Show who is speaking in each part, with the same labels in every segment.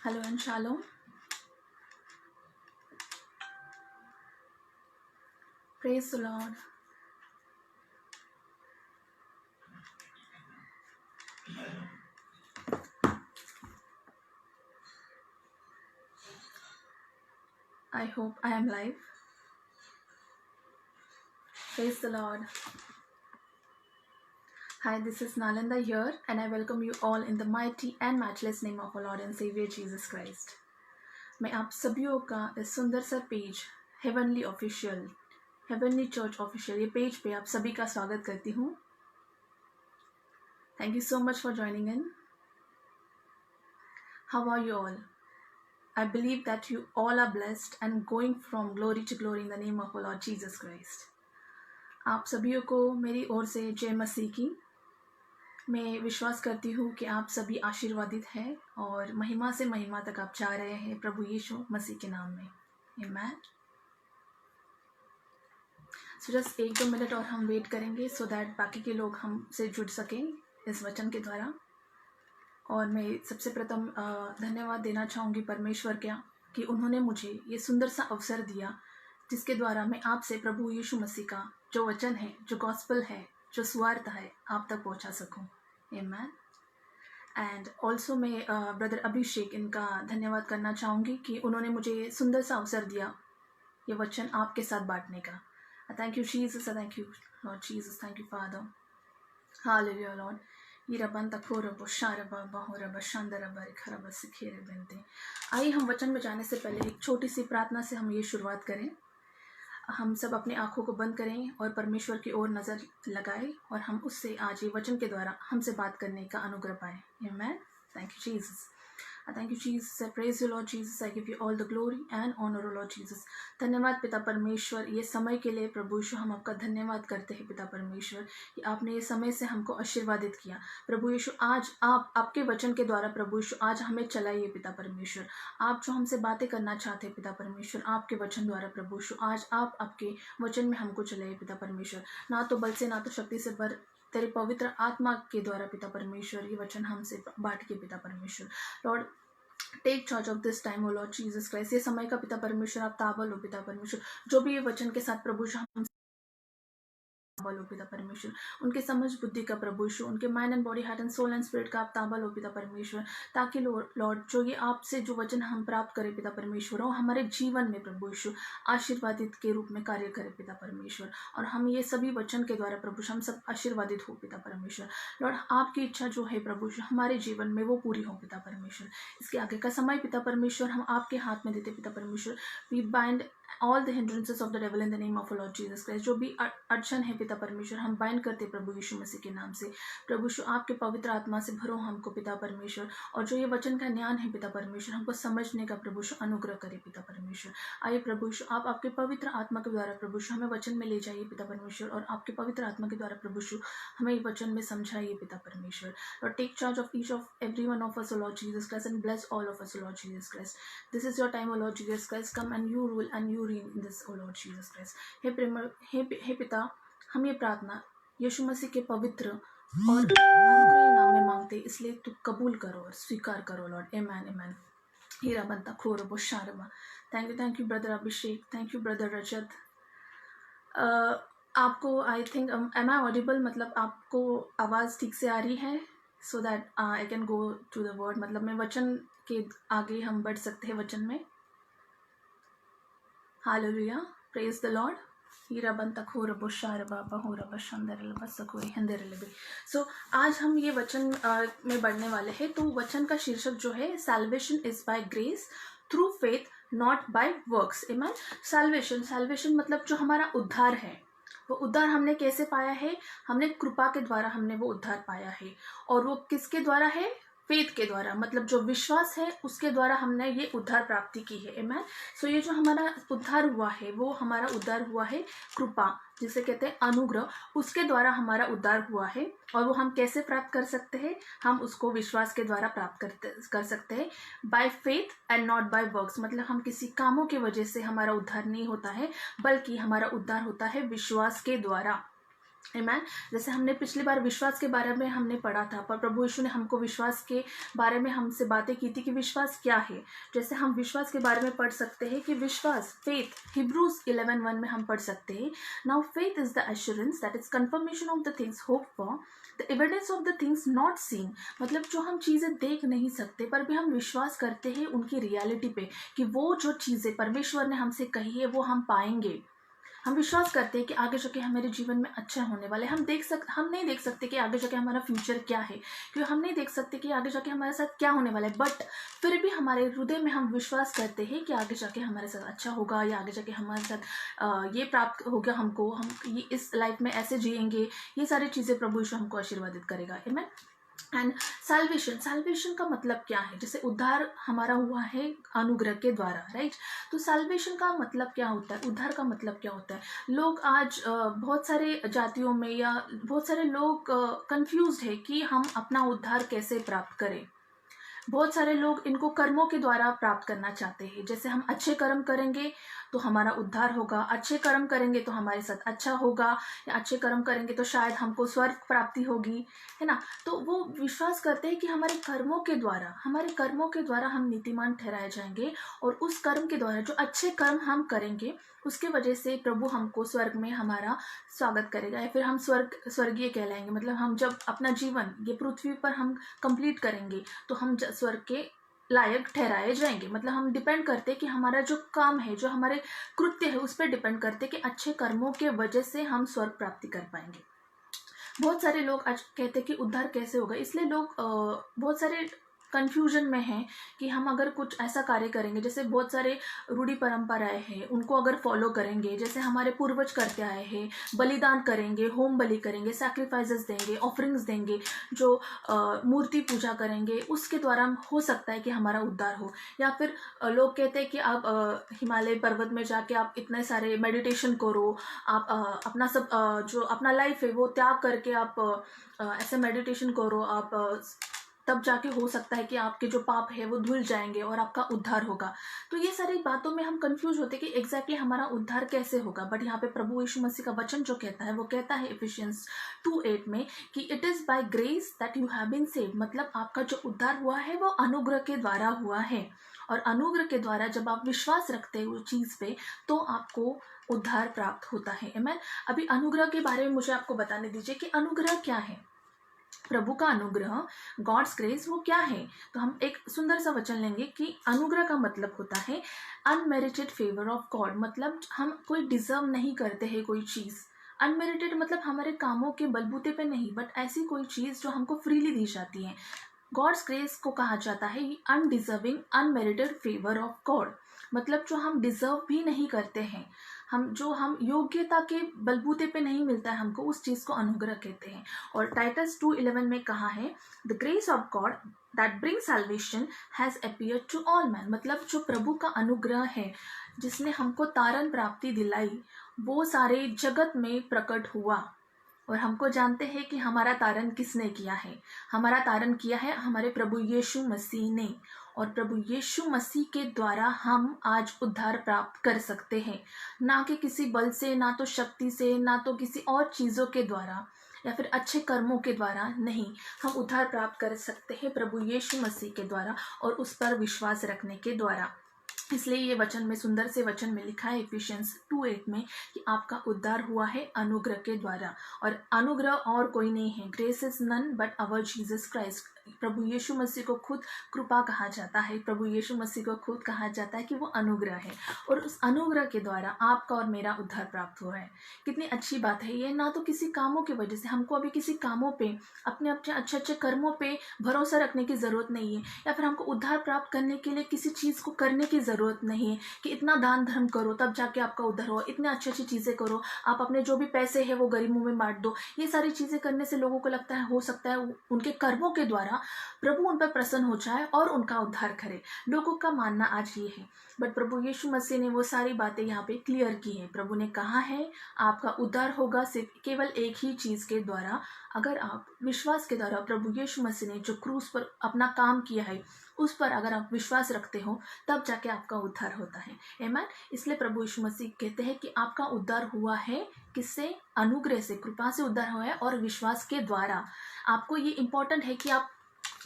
Speaker 1: Hello and shalom. Praise the Lord. I hope I am live. Praise the Lord. Hi, this is Nalanda here, and I welcome you all in the mighty and matchless name of our Lord and Savior Jesus Christ. मैं आप सभी का इस सुंदर सा page heavenly church official ये page पे आप सभी का स्वागत करती हूँ. Thank you so much for joining in. How are you all? I believe that you all are blessed and going from glory to glory in the name of our Lord Jesus Christ. आप सभी को मेरी ओर से जय मसीह की. मैं विश्वास करती हूँ कि आप सभी आशीर्वादित हैं और महिमा से महिमा तक आप जा रहे हैं प्रभु यीशु मसीह के नाम में. आमीन. सो जस्ट 1-2 मिनट और हम वेट करेंगे सो दैट बाकी के लोग हमसे जुड़ सकें इस वचन के द्वारा. और मैं सबसे प्रथम धन्यवाद देना चाहूँगी परमेश्वर क्या कि उन्होंने मुझे ये सुंदर सा अवसर दिया जिसके द्वारा मैं आपसे प्रभु यीशु मसीह का जो वचन है, जो गॉस्पेल है, जो सुवार्ता है, आप तक पहुँचा सकूँ. आमीन. एंड ऑल्सो मैं ब्रदर अभिषेक इनका धन्यवाद करना चाहूँगी कि उन्होंने मुझे सुंदर सा अवसर दिया ये वचन आपके साथ बांटने का. Thank you Jesus, thank you Lord Jesus, thank you father. Hallelujah Lord. आइए हम वचन में जाने से पहले एक छोटी सी प्रार्थना से हम ये शुरुआत करें. हम सब अपनी आंखों को बंद करें और परमेश्वर की ओर नज़र लगाएं और हम उससे आज ये वचन के द्वारा हमसे बात करने का अनुग्रह पाएं. आमीन. Thank you Jesus. Thank you, Jesus. I praise you, Lord Jesus. I give you all the glory and honor, Lord Jesus. धन्यवाद पिता परमेश्वर ये समय के लिए. प्रभु यीशु हम आपका धन्यवाद करते हैं पिता परमेश्वर कि आपने ये समय से हमको आशीर्वादित किया. प्रभु यीशु आज आप आपके वचन के द्वारा प्रभु यीशु आज हमें चलाइए पिता परमेश्वर. आप जो हमसे बातें करना चाहते हैं पिता परमेश्वर आपके वचन द्वारा प्रभु यीशु आज आप आपके वचन में हमको चलाइए पिता परमेश्वर. ना तो बल से ना तो शक्ति से पर तेरे पवित्र आत्मा के द्वारा पिता परमेश्वर ये वचन हमसे बांट के पिता परमेश्वर. Lord take charge of this time O Lord Jesus Christ. ये समय का पिता परमेश्वर आप ताबल हो पिता परमेश्वर. जो भी ये वचन के साथ प्रभु हम ताबल हो पिता परमेश्वर. उनके समझ बुद्धि का प्रभु यीशु, उनके mind and body heart and soul and spirit का आप ताबल हो पिता परमेश्वर. ताकि लॉर्ड जो ये आपसे जो वचन हम प्राप्त करें पिता परमेश्वर हो हमारे जीवन में प्रभु यीशु आशीर्वादित के रूप में कार्य करे पिता परमेश्वर. और हम ये सभी वचन के द्वारा प्रभु हम सब आशीर्वादित हो पिता परमेश्वर. लॉर्ड आपकी इच्छा जो है प्रभु हमारे जीवन में वो पूरी हो पिता परमेश्वर. इसके आगे का समय पिता परमेश्वर हम आपके हाथ में देते पिता परमेश्वर. We bind all the hindrances of the devil in the name of our Lord Jesus Christ. जो भी अड़चन है पिता परमेश्वर हम बाइंड करते प्रभु यीशु मसीह के नाम से. प्रभु यीशु आपके पवित्र आत्मा से भरो हमको पिता परमेश्वर. और जो ये वचन का ज्ञान है पिता परमेश्वर हमको समझने का प्रभु यीशु अनुग्रह करे पिता परमेश्वर. आइए प्रभु यीशु आप आपके पवित्र आत्मा के द्वारा प्रभु यीशु हमें वचन में ले जाइए पिता परमेश्वर. और आपके पवित्र आत्मा के द्वारा प्रभु यीशु हमें ये वचन में समझाइए पिता परमेश्वर. और take charge of each of every one of us O Lord Jesus Christ and bless all of us O Lord Jesus Christ. This is your time O Lord Jesus Christ. Come and you rule and you reign in this O Lord Jesus Christ. हे पिता हम ये प्रार्थना यीशु मसीह के पवित्र और अनुग्रही नाम में मांगते इसलिए तू कबूल करो और स्वीकार करो लॉर्ड. आमीन आमीन. हीरा बनता खोर बोशारमा. Thank you brother Abhishek. Thank you brother Rajat. आपको I think am I audible मतलब आपको आवाज़ ठीक से आ रही है so that I can go to the word. मतलब मैं वचन के आगे हम बढ़ सकते हैं वचन में. हालेलुया. Praise the Lord. हीरा बनता खोर बोशार बाबा होरा बशंदर बसकोरी हंदर लबे. सो आज हम ये वचन में बढ़ने वाले हैं. तो वचन का शीर्षक जो है salvation is by grace through faith not by works. Amen. Salvation मतलब जो हमारा उद्धार है वो उद्धार हमने कैसे पाया है. हमने कृपा के द्वारा हमने वो उद्धार पाया है. और वो किसके द्वारा है. फेथ के द्वारा मतलब जो विश्वास है उसके द्वारा हमने ये उद्धार प्राप्ति की है. आमीन. सो ये जो हमारा उद्धार हुआ है वो हमारा उद्धार हुआ है कृपा जिसे कहते हैं अनुग्रह. उसके द्वारा हमारा उद्धार हुआ है. और वो हम कैसे प्राप्त कर सकते हैं. हम उसको विश्वास के द्वारा प्राप्त कर सकते हैं. By faith and not by works मतलब हम किसी कामों की वजह से हमारा उद्धार नहीं होता है बल्कि हमारा उद्धार होता है विश्वास के द्वारा. आमेन। जैसे हमने पिछली बार विश्वास के बारे में हमने पढ़ा था, पर प्रभु यीशु ने हमको विश्वास के बारे में हमसे बातें की थी कि विश्वास क्या है। जैसे हम विश्वास के बारे में पढ़ सकते हैं कि विश्वास, फेथ, हिब्रूज 11:1 में हम पढ़ सकते हैं, now faith is the assurance that is confirmation of the things hope for, the evidence of the things not seen. मतलब जो हम चीज़ें देख नहीं सकते पर भी हम विश्वास करते हैं उनकी रियलिटी पे, कि वो जो चीज़ें परमेश्वर ने हमसे कही है वो हम पाएंगे। हम विश्वास करते हैं कि आगे जाके हमारे जीवन में अच्छा होने वाला है। हम नहीं देख सकते कि आगे जाके हमारा फ्यूचर क्या है, क्योंकि हम नहीं देख सकते कि आगे जाके हमारे साथ क्या होने वाला है, बट फिर भी हमारे हृदय में हम विश्वास करते हैं कि आगे जाके हमारे साथ अच्छा होगा, या आगे जाके हमारे साथ ये प्राप्त होगा हमको, हम ये इस लाइफ में ऐसे जिएंगे। ये सारी चीज़ें प्रभु यीशु हमको आशीर्वादित करेगा। आमेन। एंड साल्वेशन का मतलब क्या है? जैसे उद्धार हमारा हुआ है अनुग्रह के द्वारा, राइट। तो साल्वेशन का मतलब क्या होता है, उद्धार का मतलब क्या होता है? लोग आज बहुत सारे जातियों में या बहुत सारे लोग कंफ्यूज्ड है कि हम अपना उद्धार कैसे प्राप्त करें। बहुत सारे लोग इनको कर्मों के द्वारा प्राप्त करना चाहते हैं। जैसे हम अच्छे कर्म करेंगे तो हमारा उद्धार होगा, अच्छे कर्म करेंगे तो हमारे साथ अच्छा होगा, या अच्छे कर्म करेंगे तो शायद हमको स्वर्ग प्राप्ति होगी, है ना। तो वो विश्वास करते हैं कि हमारे कर्मों के द्वारा हम नीतिमान ठहराए जाएंगे, और उस कर्म के द्वारा जो अच्छे कर्म हम करेंगे उसके वजह से प्रभु हमको स्वर्ग में हमारा स्वागत करेगा, या फिर हम स्वर्गीय कहलाएंगे। मतलब हम जब अपना जीवन ये पृथ्वी पर हम कंप्लीट करेंगे तो हम स्वर्ग के लायक ठहराए जाएंगे। मतलब हम डिपेंड करते हैं कि हमारा जो काम है, जो हमारे कृत्य है, उस पर डिपेंड करते हैं कि अच्छे कर्मों के वजह से हम स्वर्ग प्राप्ति कर पाएंगे। बहुत सारे लोग आज कहते हैं कि उद्धार कैसे होगा, इसलिए लोग बहुत सारे कंफ्यूजन में हैं कि हम अगर कुछ ऐसा कार्य करेंगे, जैसे बहुत सारे रूढ़ी परंपराएं हैं उनको अगर फॉलो करेंगे, जैसे हमारे पूर्वज करते आए हैं, बलिदान करेंगे, होम बलि करेंगे, सैक्रिफाइसेस देंगे, ऑफरिंग्स देंगे, जो मूर्ति पूजा करेंगे, उसके द्वारा हो सकता है कि हमारा उद्धार हो। या फिर लोग कहते हैं कि आप हिमालय पर्वत में जाके आप इतने सारे मेडिटेशन करो, आप अपना सब जो अपना लाइफ है वो त्याग करके आप ऐसे मेडिटेशन करो, आप तब जाके हो सकता है कि आपके जो पाप है वो धुल जाएंगे और आपका उद्धार होगा। तो ये सारी बातों में हम कंफ्यूज होते हैं कि एग्जैक्टली हमारा उद्धार कैसे होगा। बट यहाँ पे प्रभु यीशु मसीह का वचन जो कहता है वो कहता है इफिशियंस 2:8 में कि it is by grace that you have been saved. मतलब आपका जो उद्धार हुआ है वो अनुग्रह के द्वारा हुआ है, और अनुग्रह के द्वारा जब आप विश्वास रखते हैं उस चीज पे तो आपको उद्धार प्राप्त होता है। आमेन। अभी अनुग्रह के बारे में मुझे आपको बताने दीजिए कि अनुग्रह क्या है। प्रभु का अनुग्रह, गॉड्स ग्रेस, वो क्या है? तो हम एक सुंदर सा वचन लेंगे कि अनुग्रह का मतलब होता है अनमेरिटेड फेवर ऑफ गॉड। मतलब हम कोई डिजर्व नहीं करते हैं कोई चीज़। अनमेरिटेड मतलब हमारे कामों के बलबूते पे नहीं, बट ऐसी कोई चीज़ जो हमको फ्रीली दी जाती है। गॉड्स ग्रेस को कहा जाता है undeserving unmerited favour of God. मतलब जो हम डिजर्व भी नहीं करते हैं, हम योग्यता के बलबूते पे नहीं मिलता है हमको, उस चीज़ को अनुग्रह कहते हैं। और टाइटस 2:11 में कहा है the grace of God that bring salvation has appeared to all man. मतलब जो प्रभु का अनुग्रह है जिसने हमको तारण प्राप्ति दिलाई, वो सारे जगत में प्रकट हुआ। और हमको जानते हैं कि हमारा तारण किसने किया है? हमारा तारण किया है हमारे प्रभु यीशु मसीह ने। और प्रभु यीशु मसीह के द्वारा हम आज उद्धार प्राप्त कर सकते हैं, ना कि किसी बल से, ना तो शक्ति से, ना तो किसी और चीज़ों के द्वारा या फिर अच्छे कर्मों के द्वारा नहीं। हम उद्धार प्राप्त कर सकते हैं प्रभु यीशु मसीह के द्वारा और उस पर विश्वास रखने के द्वारा। इसलिए ये वचन में, सुंदर से वचन में लिखा है इफिशियंस 2:8 में कि आपका उद्धार हुआ है अनुग्रह के द्वारा। और अनुग्रह और कोई नहीं है, grace is none but our Jesus Christ. प्रभु यीशु मसीह को खुद कृपा कहा जाता है, प्रभु यीशु मसीह को खुद कहा जाता है कि वो अनुग्रह है, और उस अनुग्रह के द्वारा आपका और मेरा उद्धार प्राप्त हुआ है। कितनी अच्छी बात है ये। ना तो किसी कामों की वजह से, हमको अभी किसी कामों पे, अपने अपने अच्छे अच्छे कर्मों पे भरोसा रखने की ज़रूरत नहीं है, या फिर हमको उद्धार प्राप्त करने के लिए किसी चीज़ को करने की ज़रूरत नहीं है कि इतना दान धर्म करो तब जाके आपका उद्धार हो, इतने अच्छी अच्छी चीज़ें करो, आप अपने जो भी पैसे है वो गरीबों में बांट दो। ये सारी चीज़ें करने से लोगों को लगता है, हो सकता है उनके कर्मों के द्वारा प्रभु उन पर प्रसन्न हो जाए और उनका उद्धार करे। लोगों का मानना आज ये है, बट प्रभु यीशु मसीह ने वो सारी बातें यहाँ पे क्लियर की है। प्रभु ने कहा है आपका उद्धार होगा सिर्फ केवल एक ही चीज़ के द्वारा, अगर आप विश्वास के द्वारा प्रभु यीशु मसीह ने जो क्रूस पर अपना काम किया है उस पर अगर आप विश्वास रखते हो, तब जाके आप आपका उद्धार होता है। आमीन। इसलिए प्रभु यीशु मसीह कहते हैं कि आपका उद्धार हुआ है किससे? अनुग्रह से, कृपा से उद्धार हुआ है और विश्वास के द्वारा। आपको ये इंपॉर्टेंट है कि आप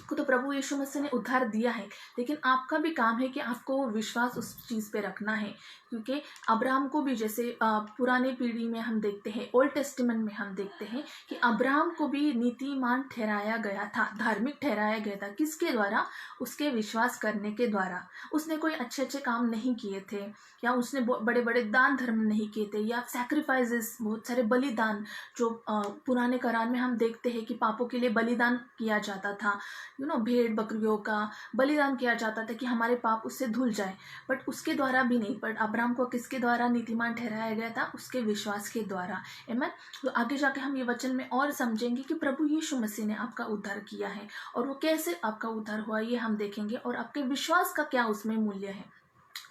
Speaker 1: को तो प्रभु यीशु मसीह ने उद्धार दिया है, लेकिन आपका भी काम है कि आपको वो विश्वास उस चीज़ पे रखना है। क्योंकि अब्राहम को भी, जैसे पुराने पीढ़ी में हम देखते हैं, ओल्ड टेस्टामेंट में हम देखते हैं कि अब्राहम को भी नीतिमान ठहराया गया था, धार्मिक ठहराया गया था। किसके द्वारा? उसके विश्वास करने के द्वारा। उसने कोई अच्छे अच्छे काम नहीं किए थे, या उसने बड़े बड़े दान धर्म नहीं किए थे, या सैक्रिफाइसेस, बहुत सारे बलिदान जो पुराने करार में हम देखते हैं कि पापों के लिए बलिदान किया जाता था, भेड़ बकरियों का बलिदान किया जाता था कि हमारे पाप उससे धुल जाए। बट उसके द्वारा भी नहीं, बट अब्राहम को किसके द्वारा नीतिमान ठहराया गया था? उसके विश्वास के द्वारा। आमीन। तो आगे जाके हम ये वचन में और समझेंगे कि प्रभु यीशु मसीह ने आपका उद्धार किया है, और वो कैसे आपका उद्धार हुआ ये हम देखेंगे, और आपके विश्वास का क्या उसमें मूल्य है।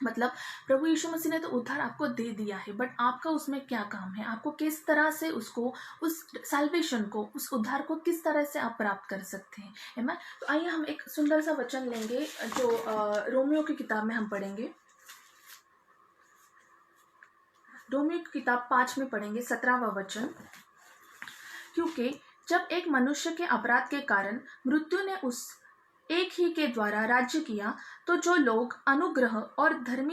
Speaker 1: मतलब प्रभु यीशु मसीह ने तो उद्धार आपको दे दिया है, बट आपका उसमें क्या काम है? आपको किस तरह से उसको, उस साल्वेशन को, उस उद्धार को किस तरह से आप प्राप्त कर सकते हैं। है ना? तो आइए हम एक सुंदर सा वचन लेंगे जो रोमियो की किताब में हम पढ़ेंगे। रोमियो की किताब 5 में पढ़ेंगे 17वां वचन। क्योंकि जब एक मनुष्य के अपराध के कारण मृत्यु ने उस एक ही के द्वारा राज्य किया, तो जो लोग अनुग्रह और धर्म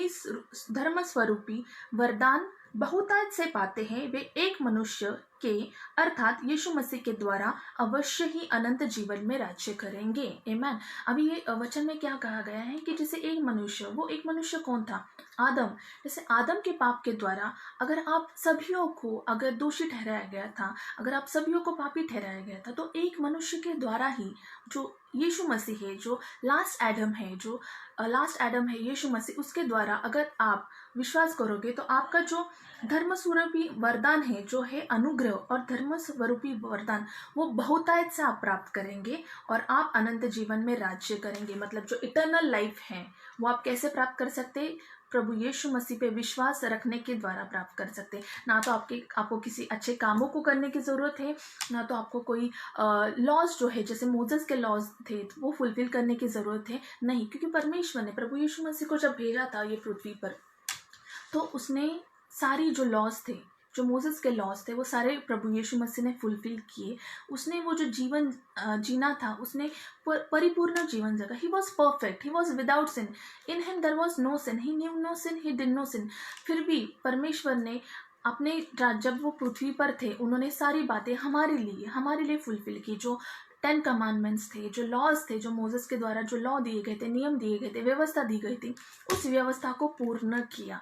Speaker 1: स्वरूपी वरदान बहुतायत से पाते हैं, वे एक मनुष्य के अर्थात यीशु मसीह के द्वारा अवश्य ही अनंत जीवन में राज्य करेंगे। आमीन। अभी ये वचन में क्या कहा गया है कि जैसे एक मनुष्य, वो एक मनुष्य कौन था? आदम। जैसे आदम के पाप के द्वारा अगर आप सभियों को अगर दोषी ठहराया गया था, अगर आप सभियों को पापी ठहराया गया था, तो एक मनुष्य के द्वारा ही, जो यीशु मसीह है, जो लास्ट एडम है यीशु मसीह, उसके द्वारा अगर आप विश्वास करोगे तो आपका जो धर्म स्वरूपी वरदान है, जो है अनुग्रह और धर्म स्वरूपी वरदान, वो बहुतायत से आप प्राप्त करेंगे और आप अनंत जीवन में राज्य करेंगे। मतलब जो इटर्नल लाइफ है वो आप कैसे प्राप्त कर सकते हैं? प्रभु यीशु मसीह पे विश्वास रखने के द्वारा प्राप्त कर सकते हैं। ना तो आपको किसी अच्छे कामों को करने की ज़रूरत है, ना तो आपको कोई लॉज जो है, जैसे मोजेस के लॉज थे, वो फुलफिल करने की ज़रूरत है नहीं। क्योंकि परमेश्वर ने प्रभु यीशु मसीह को जब भेजा था ये पृथ्वी पर, तो उसने सारी जो लॉज थे, जो मोसेस के लॉज थे, वो सारे प्रभु यीशु मसीह ने फुलफिल किए। उसने वो जो जीवन जीना था, उसने परिपूर्ण जीवन जगा। He was perfect, he was without sin, in him there was no sin, he knew no sin, he did no sin. फिर भी परमेश्वर ने अपने जब वो पृथ्वी पर थे, उन्होंने सारी बातें हमारे लिए फुलफिल की। जो 10 कमांडमेंट्स थे, जो लॉज थे, जो मोसेस के द्वारा जो लॉ दिए गए थे, नियम दिए गए थे, व्यवस्था दी गई थी, उस व्यवस्था को पूर्ण किया।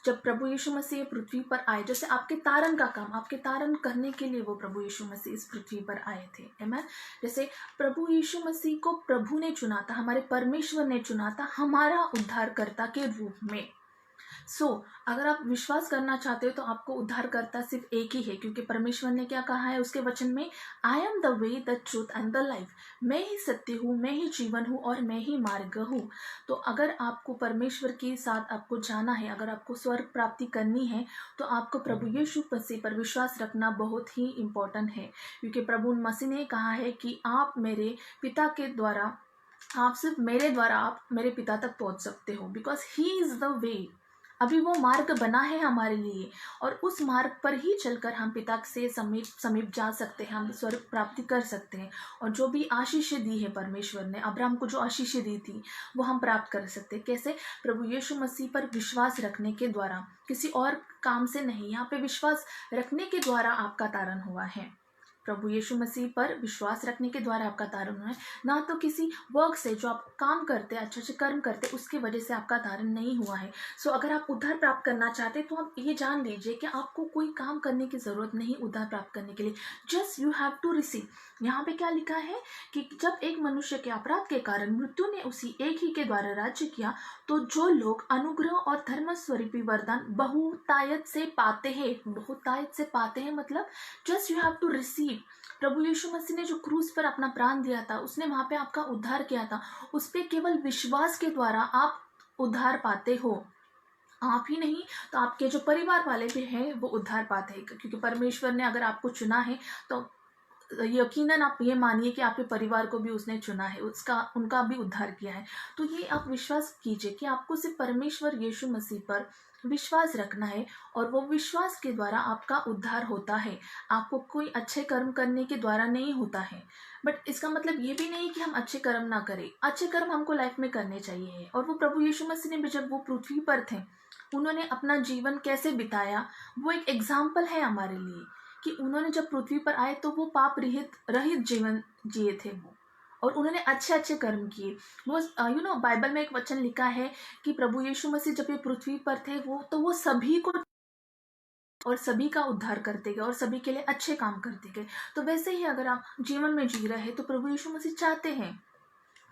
Speaker 1: जब प्रभु यीशु मसीह पृथ्वी पर आए, जैसे आपके तारण का काम, आपके तारण करने के लिए वो प्रभु यीशु मसीह इस पृथ्वी पर आए थे। आमीन। जैसे प्रभु यीशु मसीह को प्रभु ने चुना था, हमारे परमेश्वर ने चुना था हमारा उद्धारकर्ता के रूप में। अगर आप विश्वास करना चाहते हो तो आपको उद्धारकर्ता सिर्फ एक ही है, क्योंकि परमेश्वर ने क्या कहा है उसके वचन में? I am the way, the truth and the life. मैं ही सत्य हूँ, मैं ही जीवन हूँ और मैं ही मार्ग हूँ। तो अगर आपको परमेश्वर के साथ आपको जाना है, अगर आपको स्वर्ग प्राप्ति करनी है, तो आपको प्रभु यीशु मसीह पर विश्वास रखना बहुत ही इम्पोर्टेंट है। क्योंकि प्रभु मसीह ने कहा है कि आप मेरे पिता के द्वारा, आप सिर्फ मेरे द्वारा आप मेरे पिता तक पहुँच सकते हो, because he is the way. अभी वो मार्ग बना है हमारे लिए, और उस मार्ग पर ही चलकर हम पिता से समीप जा सकते हैं, हम स्वर्ग प्राप्ति कर सकते हैं। और जो भी आशीष दी है परमेश्वर ने, अब्राहम को जो आशीष दी थी, वो हम प्राप्त कर सकते हैं। कैसे? प्रभु यीशु मसीह पर विश्वास रखने के द्वारा, किसी और काम से नहीं। यहाँ पे विश्वास रखने के द्वारा आपका तारण हुआ है। प्रभु यीशु मसीह पर विश्वास रखने के द्वारा आपका तारण हुआ है, ना तो किसी वर्क से, जो आप काम करते हैं, अच्छे अच्छे कर्म करते हैं, उसकी वजह से आपका तारण नहीं हुआ है। अगर आप उद्धार प्राप्त करना चाहते हैं तो आप ये जान लीजिए कि आपको कोई काम करने की ज़रूरत नहीं उद्धार प्राप्त करने के लिए। Just you have to receive. यहाँ पे क्या लिखा है कि जब एक मनुष्य के अपराध के कारण मृत्यु ने उसी एक ही के द्वारा राज्य किया, तो जो लोग अनुग्रह और धर्म स्वरूपी वरदान बहुतायत से पाते हैं, बहुतायत से पाते हैं मतलब just you have to receive. प्रभु यीशु मसीह ने जो क्रूस पर अपना प्राण दिया था, उसने वहाँ पे आपका उद्धार किया था। उस पर केवल विश्वास के द्वारा आप उद्धार पाते हो। आप ही नहीं तो आपके जो परिवार वाले भी हैं वो उद्धार पाते हैं, क्योंकि परमेश्वर ने अगर आपको चुना है तो यकीनन आप ये मानिए कि आपके परिवार को भी उसने चुना है, उसका उनका भी उद्धार किया है। तो ये आप विश्वास कीजिए कि आपको सिर्फ परमेश्वर यीशु मसीह पर विश्वास रखना है और वो विश्वास के द्वारा आपका उद्धार होता है। आपको कोई अच्छे कर्म करने के द्वारा नहीं होता है। बट इसका मतलब ये भी नहीं कि हम अच्छे कर्म ना करें। अच्छे कर्म हमको लाइफ में करने चाहिए। और वो प्रभु यीशु मसीह ने भी जब वो पृथ्वी पर थे, उन्होंने अपना जीवन कैसे बिताया, वो एक एग्जाम्पल है हमारे लिए कि उन्होंने जब पृथ्वी पर आए तो वो पाप रहित रहित जीवन जिए थे वो, और उन्होंने अच्छे अच्छे कर्म किए। वो बाइबल में एक वचन लिखा है कि प्रभु यीशु मसीह जब ये पृथ्वी पर थे वो सभी को और सभी का उद्धार करते गए और सभी के लिए अच्छे काम करते गए। तो वैसे ही अगर आप जीवन में जी रहे हैं तो प्रभु यीशु मसीह चाहते हैं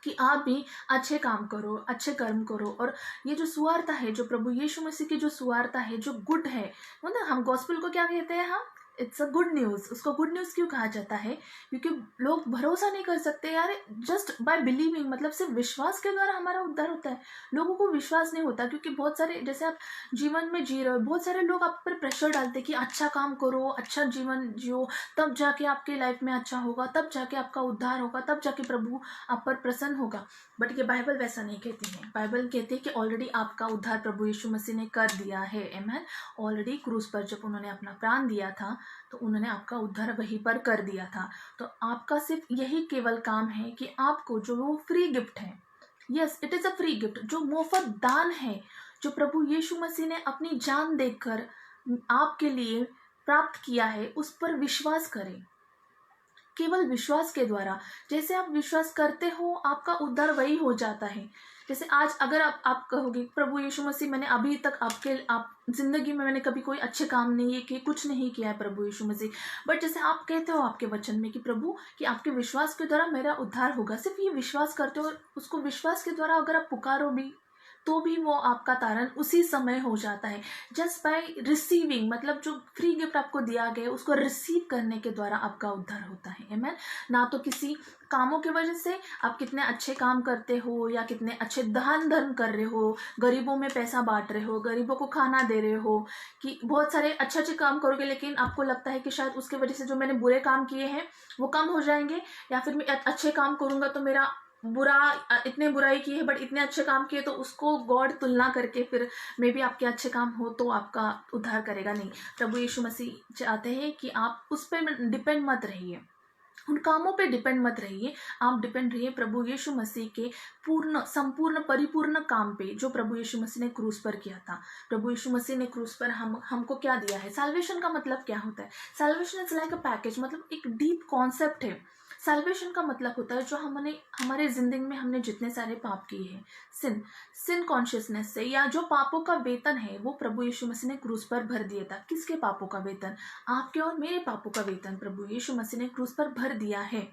Speaker 1: कि आप भी अच्छे काम करो, अच्छे कर्म करो। और ये जो सुवार्ता है, जो प्रभु यीशु मसीह की जो सुवार्ता है, जो गुड है, मतलब हम गॉस्पेल को क्या कहते हैं, हम इट्स अ गुड न्यूज़। उसको गुड न्यूज़ क्यों कहा जाता है? क्योंकि लोग भरोसा नहीं कर सकते यार, जस्ट बाय बिलीविंग, मतलब सिर्फ विश्वास के द्वारा हमारा उद्धार होता है। लोगों को विश्वास नहीं होता क्योंकि बहुत सारे, जैसे आप जीवन में जी रहे हो, बहुत सारे लोग आप पर प्रेशर डालते कि अच्छा काम करो, अच्छा जीवन जियो, तब जाके आपके लाइफ में अच्छा होगा, तब जाके आपका उद्धार होगा, तब जाके प्रभु आप पर प्रसन्न होगा। बट ये बाइबल वैसा नहीं कहती है। बाइबल कहती है कि ऑलरेडी आपका उद्धार प्रभु यीशु मसीह ने कर दिया है। आमेन। ऑलरेडी क्रूस पर जब उन्होंने अपना प्राण दिया था तो उन्होंने आपका उद्धार वहीं पर कर दिया था। तो आपका सिर्फ यही केवल काम है कि आपको जो वो फ्री गिफ्ट है, yes it is a free gift, जो मुफ्त दान है, जो प्रभु यीशु मसीह ने अपनी जान देकर आपके लिए प्राप्त किया है, उस पर विश्वास करें। केवल विश्वास के द्वारा, जैसे आप विश्वास करते हो आपका उद्धार वही हो जाता है। जैसे आज अगर आप कहोगे प्रभु यीशु मसीह, मैंने अभी तक आप जिंदगी में मैंने कभी कोई अच्छे काम नहीं किए, कुछ नहीं किया है प्रभु यीशु मसीह, बट जैसे आप कहते हो आपके वचन में कि प्रभु कि आपके विश्वास के द्वारा मेरा उद्धार होगा, सिर्फ ये विश्वास करते हो और उसको विश्वास के द्वारा अगर आप पुकारो भी तो भी वो आपका तारण उसी समय हो जाता है। जस्ट बाय रिसीविंग, मतलब जो फ्री गिफ्ट आपको दिया गया उसको रिसीव करने के द्वारा आपका उद्धार होता है। आमेन। ना तो किसी कामों की वजह से, आप कितने अच्छे काम करते हो या कितने अच्छे दान धर्म कर रहे हो, गरीबों में पैसा बांट रहे हो, गरीबों को खाना दे रहे हो, कि बहुत सारे अच्छे अच्छे काम करोगे लेकिन आपको लगता है कि शायद उसके वजह से जो मैंने बुरे काम किए हैं वो कम हो जाएंगे, या फिर मैं अच्छे काम करूंगा तो मेरा इतने बुराई की है बट इतने अच्छे काम किए तो उसको गॉड तुलना करके फिर मे बी आपके अच्छे काम हो तो आपका उद्धार करेगा। नहीं, प्रभु यीशु मसीह चाहते हैं कि आप उस पर डिपेंड मत रहिए, उन कामों पे डिपेंड मत रहिए। आप डिपेंड रहिए प्रभु यीशु मसीह के पूर्ण संपूर्ण परिपूर्ण काम पे, जो प्रभु यीशु मसीह ने क्रूस पर किया था। प्रभु यीशु मसीह ने क्रूस पर हमको क्या दिया है? साल्वेशन का मतलब क्या होता है? Salvation is like a package, मतलब एक डीप कॉन्सेप्ट है। साल्वेशन का मतलब होता है जो हमने हमारे जिंदगी में हमने जितने सारे पाप किए हैं, सिन कॉन्शियसनेस से, या जो पापों का वेतन है वो प्रभु यीशु मसीह ने क्रूस पर भर दिया था। किसके पापों का वेतन? आपके और मेरे पापों का वेतन प्रभु यीशु मसीह ने क्रूस पर भर दिया है।